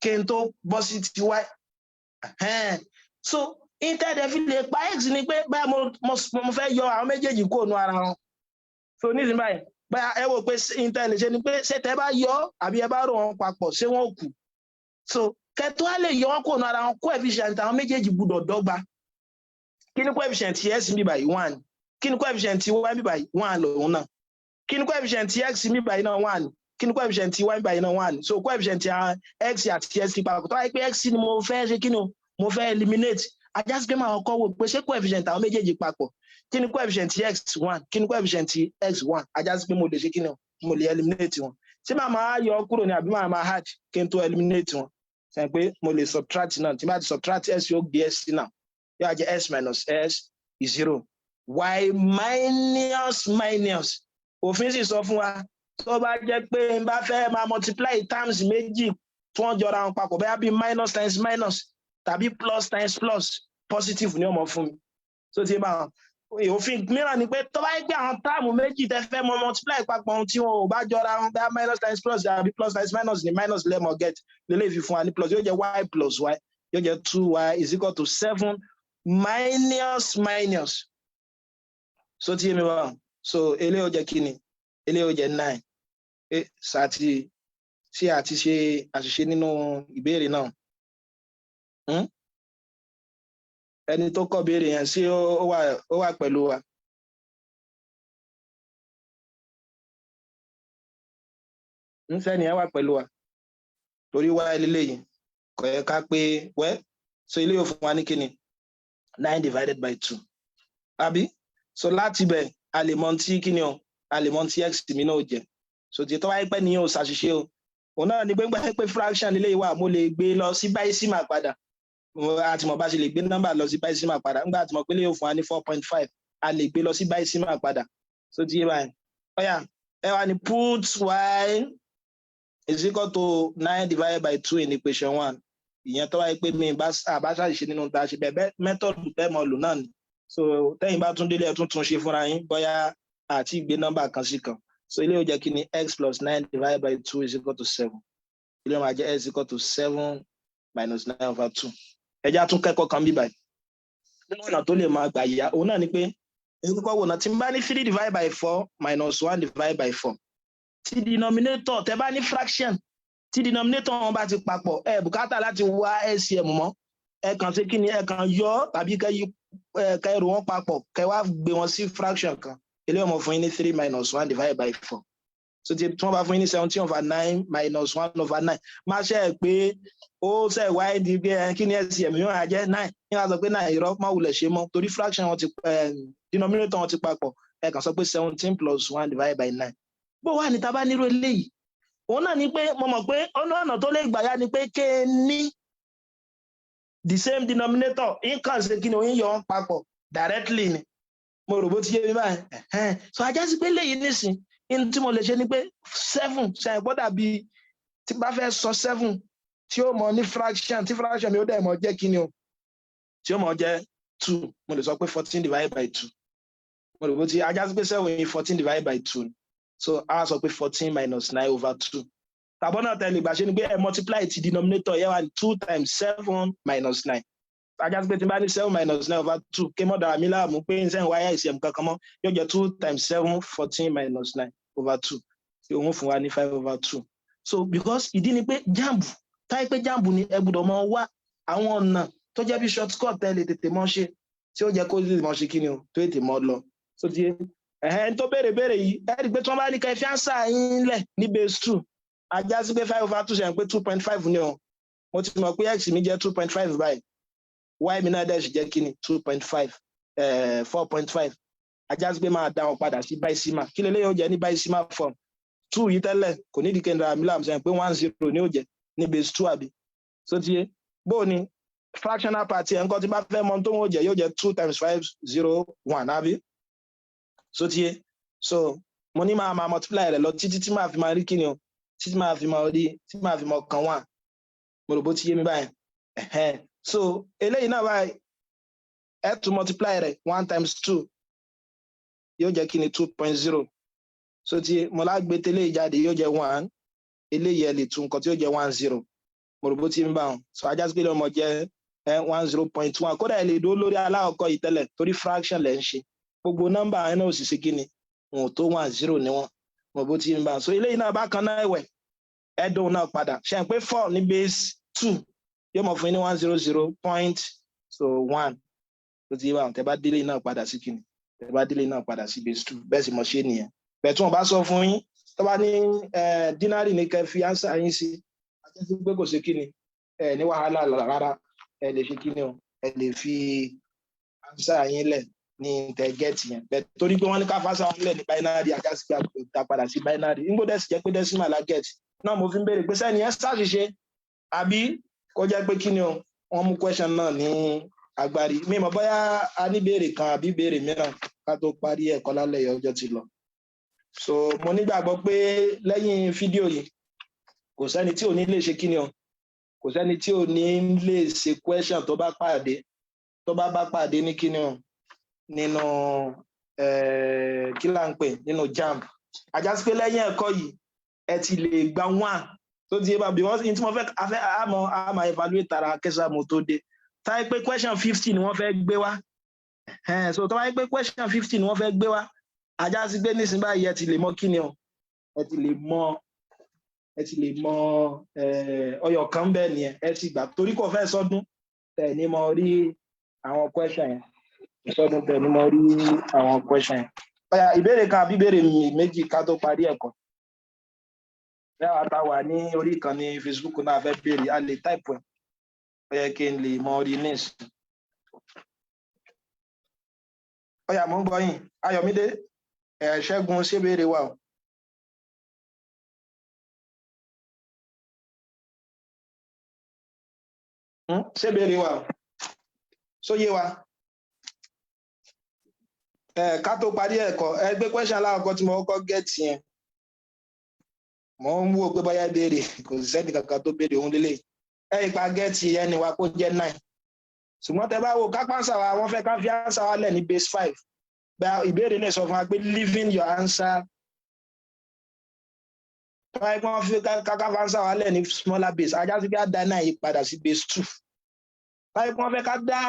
kí n tó bọ́ sí ti y so intẹ́ẹ̀dẹ̀ fi lè pa x ni pé báyà mo fẹ́ yọ àwọn méjèèjì kúrò ní ara wọn so nísìnyí báyìí báyà ẹ wò pé intẹ́ẹ̀ lè ṣe ni pé ṣé tẹ́ bá yọ àbí ẹ bá rò wọn papọ̀ ṣé wọn ò kù so kẹtọ́ á lè yọ wọn kó nu ara wọn coefficient àwọn méjèèjì gbúdọ̀ dọ́gba kí ni coefficient x mi báyìí 1 kí ni coefficient y mi báyìí 1 lòun náà kí ni coefficient x mi báyìí náà 1 kí ni coefficient y mi báyìí náà 1 so coefficient x àti x papọ̀ tó wáyé pé x ni mo fẹ́ ṣe kí ni mo fẹ́ eliminate ajásí pé máa kọ́ wò pé ṣé coefficient àwọn méjèèjì papọ̀ kí ni coefficient x 1 kí ni coefficient x 1 ajásí pé mo lè ṣe kí ni mo lè eliminate wọn tí màá máa yọ kúrò ní àbí máa add kí n tó eliminate wọn sẹ́yìn pé mo lè subtract náà tí bá ti subtract s yóò gbé s náà yóò jẹ́ s minus s is 0 y minus òfin sì sọ fún wa tó bá jẹ́ pé n bá fẹ́ máa multiply times méjì tí wọ́n jọra wọn papọ̀ bóyá bí minus times minus tàbí plus times plus positive ni ó mọ fún mi so ti bá òfin mìíràn ni pé tó bá jẹ́ pé àwọn táàmù méjì tẹ́ fẹ́ mọ multiply papọ̀ ohun tí wọn ò bá jọra wọn bóyá minus times plus tàbí plus times minus ni minus lẹ́mọ̀ get lélẹ́ fi fún wa ní plus yóò jẹ́ y plus y yóò jẹ́ 2y is equal to 7 minus so ti yé mi wá so eléyìí ó jẹ́ kí ni eléyìí ó jẹ́ 9 sàtì tí a ti ṣe àṣìṣe nínú ìbéèrè náà ẹni tó kọ́ béèrè yẹn sí ó wà pẹ̀lú wa sẹ́ni ẹ wà pẹ̀lú wa torí wá eléyìí kò yẹ ká pé wẹ́ so eléyìí ó fún wa ní kíni 9 divided by 2 àbí so láti bẹ̀ a lè mọ̀ tí kíni o a lè mọ̀ tí x mi náà jẹ́ so tí tó wáyé pẹ́ ní o ṣàṣìṣe o òun náà ni gbẹ́ngbẹ́ pé fraction eléyìí wà mo lè gbé lọ sí báísímà padà àti mọ̀ bá ṣe lè gbé nọ́mbà lọ sí báísímà padà nígbà tí mọ̀ pé lè fún wa ní 4.5 a lè gbé lọ sí báísímà padà so ti yé báyìí ọ̀yà ẹ wá ní put y is equal to 9 divided by 2 in equation 1 ìyẹn tó wáyé pé mi bá ṣàṣìṣe nínú ta ṣe bẹ́ẹ̀ mẹ́tọ̀dù tẹ́ mọ̀ lò náà ni so tẹ́yìn bá tún délé tún ṣe fúnra yín bóyá àti ìgbé nọ́mbà kan sí kan so ilé ó jẹ́ kí ni x plus 9 divided by 2 is equal to 7 ilé ó máa jẹ́ x is equal to 7 minus 9 over 2 ẹjá tún kẹ́kọ̀ọ́ kan bí báyìí nínú ọ̀nà tó lè máa gbà yá òun náà ni pé kọ́kọ́ wò náà tí n bá ní 3 divided by 4 minus 1 divided by 4 tí denominator tẹ́ bá ní fraction tí denominator wọn bá ti papọ̀ ẹ bùkátà láti wá LCM mọ́ ẹ kàn sí kí ni ẹ kàn yọ tàbí kẹ́ rò wọ́n papọ̀ kẹ́ wá gbé wọn sí fraction kan ilé ọmọ fún yín ní 3 minus 1 divided by 4 so tí wọ́n bá fún yín ní 17 over 9 minus 1 over 9 máa ṣe é pé ó ṣe wáyé di pé kí ni LCM yóò máa jẹ́ 9 ní wàá sọ pé 9 irọ́ máa wulẹ̀ ṣe mọ́ torí fraction wọn ti denominator wọn ti papọ̀ ẹ kàn sọ pé 17 plus 1 divided by 9 bó wà ní tá bá nírò eléyìí òun náà ni pé mo mọ̀ pé ọ̀nà tó lè gbà yá ni pé ké ní the same denominator nǹkan ṣe kí ni òun yọ wọn papọ̀ directly ni mo rò bó ti yé mi báyìí so ajá sí pé léyìí nísìn in tí mo lè ṣe ni pé 7 ṣe àìpọ́dà bíi tí bá fẹ́ sọ 7 tí ó mọ ní fraction tí fraction mi ó dẹ̀ mọ jẹ́ kí ni o tí ó mọ jẹ́ 2 mo lè sọ pé 14 divided by 2 mo rò bó ti ajá sí pé 7 yìí 14 divided by 2 so a sọ pé 14 minus 9 over 2 tàbọ̀ náà tẹ̀lé ìgbà ṣe ni pé ẹ multiply ti denominator yẹ wá ní 2 times 7 minus 9 ajá sí pé tí n bá ní 7 minus 9 over 2 kí mọ́ dára mi láàmú pé n sẹ́yìn wáyà ìsẹ̀mù kankan mọ́ yóò jẹ́ 2 times 7 14 minus 9 over 2 tí òun fún wa ní 5 over 2 so because ìdí ni pé JAMB táyé pé JAMB ni ẹ gbọ́dọ̀ mọ wá àwọn ọ̀nà tó jẹ́ bí shortcut tẹ́lẹ̀ tètè mọ́ ṣe tí ó jẹ́ kó lè mọ́ ṣe kí ni o tó tètè mọ́ lọ so ti tó béèrè yìí ẹ rí i pé tí wọ́n bá ní ká ẹ fi ánsà yín lẹ̀ ní base 2 ajá sí pé 5 over 2 ṣe pé 2.5 ni o mo ti mọ̀ pé x mi jẹ́ 2.5 báyìí y mi náà dẹ̀ sì jẹ́ kí ni 2.5 4.5 ajá sí pé máa dá wọn padà sí bicimals kí lélẹ́yìn ó jẹ́ ní bicimals form 2 yìí tẹ́lẹ̀ kò ní ìdíkẹ́ ndara mi láàmú sẹ́yìn pé 1 0 ni ó jẹ́ ní base 2 àbí so ti yé bó ni fractional part ẹ̀ nǹkan tí bá fẹ́ mọ tó wọ́n jẹ́ yóò jẹ́ 2 times 5 0 1 àbí so ti yé so mo ní máa multiply rẹ̀ lọ títí tí máa fi máa rí kí ni o títí máa fi máa rí tí máa fi máa kan 1 mo rò bó ti yé mi báyìí so eléyìí náà báyìí ẹ tún multiply rẹ̀ 1 times 2 yóò jẹ́ kí ni 2.0 so tí mo lágbé tẹ́lẹ̀ ìjáde yóò jẹ́ 1 eléyìí ẹ lè tún nǹkan tí yóò jẹ́ 10 mo rò bó ti ń bá wọn so ajá sí pé ọmọ jẹ́ 10.1 kódà ẹ lè dúró lórí aláwọ̀kọ́ yìí tẹ́lẹ̀ torí fraction lẹ́ ń ṣe gbogbo nọ́mbà ẹ náà sì ṣe kí ni wọn ò tó 10 ni wọn mo rò bó ti ń bá wọn so eléyìí náà bákan náà ẹ̀wẹ̀ ẹ̀dùn náà padà ṣe pé 4 ní base 2 yóò mọ̀ fún yín ní 100.1 tó ti yé wa tẹ́ bá délé náà padà sí kíni tẹ́ bá délé náà padà sí base 2 bẹ́ẹ̀ sì mọ̀ ṣe nìyẹn bẹ́ẹ̀ tí wọ́n bá sọ fún yín tó bá ní dínárì ní kẹ́ fi ánsà yín sí àti pé kò sí kíni ní wàhálà rárá ẹ lè fi kíni o ẹ lè fi ánsà yín lẹ̀ ní tẹ́ gẹ́ẹ̀tì yẹn bẹ́ẹ̀ torí pé wọ́n ní ká fásà wọn lẹ̀ ní binary àjásí pé àgbà padà sí binary nígbò dẹ̀ sì jẹ́ pé decimal la gẹ́ẹ̀tì náà mo fi ń béèrè pé sẹ́ni ẹ ṣàṣìṣe àbí kó jẹ́ pé kíni o wọ́n mú question náà ní agbárí mi mọ̀ bóyá a ní béèrè kan àbí béèrè mìíràn ká tó parí ẹ̀kọ́ lálẹ́ yìí ọjọ́ ti lọ so mo nígbàgbọ́ pé lẹ́yìn fídíò yìí kò sẹ́ni tí ò ní lè ṣe kíni o kò sẹ́ni tí ò ní lè ṣe question tó bá pàdé ní kíni o nínú kí là ń pè nínú JAMB àjásí pé lẹ́yìn ẹ̀kọ́ yìí ẹ ti lè gba 1 tó ti yé bá because in tí mo fẹ́ àmọ́ evaluate tara kẹsà mo tó dé táyé pé question 50 ni wọ́n fẹ́ gbé wá so tó wáyé pé question 50 ni wọ́n fẹ́ gbé wá àjásí pé nísìnyí báyìí ẹ ti lè mọ kíni o ẹ ti lè mọ ọyọ kan bẹ́ẹ̀ nìyẹn ẹ ti gbà torí kò fẹ́ sọdún tẹ̀ ní mo rí àwọn question yẹn sọdún tẹ̀ ní mo rí àwọn question yẹn báyà ìbéèrè kan àbí ìbéèrè méjì ká tó parí ẹ̀kọ́ bẹ́ẹ̀ wá tá wà ní orí ìkànnì Facebook náà fẹ́ béèrè a lè type ẹ̀ ó yẹ kí n lè mọ orí news ọyà mú gbọ́yìn Ayọ̀mídé Ṣẹ́gun ṣé béèrè wà o. ṣé béèrè wà o sóyè wa ká tó parí ẹ̀kọ́ ẹgbẹ́ question aláwọ̀kọ́ tí mo kọ́kọ́ gẹ̀ẹ́tì yẹn mo ń wò pé bóyá béèrè kò sí sẹ́ni kankan tó béèrè òun lélẹ̀ ipa gẹ̀ẹ́tì ẹni wa kó jẹ́ 9 ṣùgbọ́n tẹ bá wo kápánsà wa wọ́n fẹ́ ká fi ánsà wa lẹ̀ ní base 5 gba ìbéèrè lè sọ fún wa pé leaving your answer wọ́n fi ká ánsà wa lẹ̀ ní smaller base ajá sí pé á dá 9 yìí padà sí base 2 wọ́n fẹ́ ká dá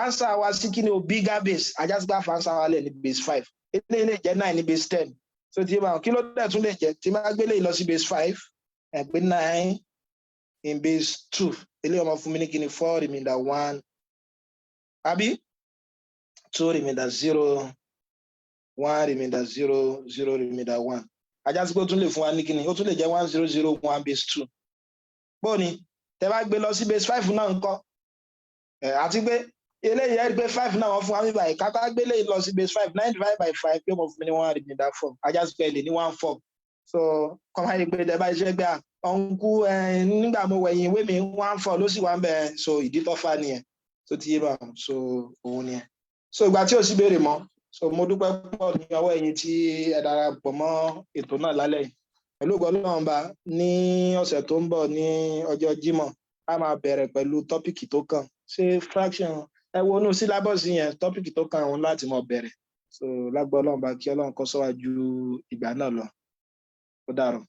ánsà wa sí kí ni o bigger base ajá sí pé á fa ánsà wa lẹ̀ ní base 5 eléyìí lè jẹ́ 9 ní base 10 so tí bá kí ló dẹ̀ tún lè jẹ́ tí máa gbélé lọ sí base 5 ẹ̀ pé 9 in base 2 eléyìí ọmọ fún mi ní kí ni 4 remainder 1 àbí 2 remainder 0 1 remainder 0 0 remainder 1 ajá sí pé ó tún lè fún wa ní kí ni ó tún lè jẹ́ 1 0 0 1 base 2 bó ni tẹ́ bá gbé lọ sí base 5 náà ńkọ́ àti pé eléyìí ẹ rí pé 5 náà wọ́n fún wa níbàyí kápá gbélé lọ sí base 5 9 divided by 5 yóò mọ̀ fún mi ní 1 remainder 4 ajá sí pé ẹ lè ní 1 4 so kọ́má yìí pé tẹ́ bá iṣẹ́ gbé ọ̀nkú nígbà mo wẹ̀yìn ìwé mi 1 4 ló sì wá ń bẹ̀ so ìdí tó fà nìyẹn tó ti yé bá so òun nìyẹn so ìgbà tí ò sí béèrè mọ́ so mo dúpẹ́ pọ̀ ní ọwọ́ ẹ̀yin tí ẹ darapọ̀ mọ́ ètò náà lálẹ́ yìí pẹ̀lú ògo Ọlọ́run bá ní ọ̀sẹ̀ tó ń bọ̀ ní ọjọ́ Jímọ̀ a máa bẹ̀rẹ̀ pẹ̀lú tọ́pìkì tó kàn ṣé fraction ẹ wo inú sílábọ̀sì yẹn tọ́pìkì tó kàn òun láti mọ̀ bẹ̀rẹ̀ so lágbọ́ Ọlọ́run bá kí Ọlọ́run kó sọ wá ju ìgbà náà lọ ó dàrọ̀.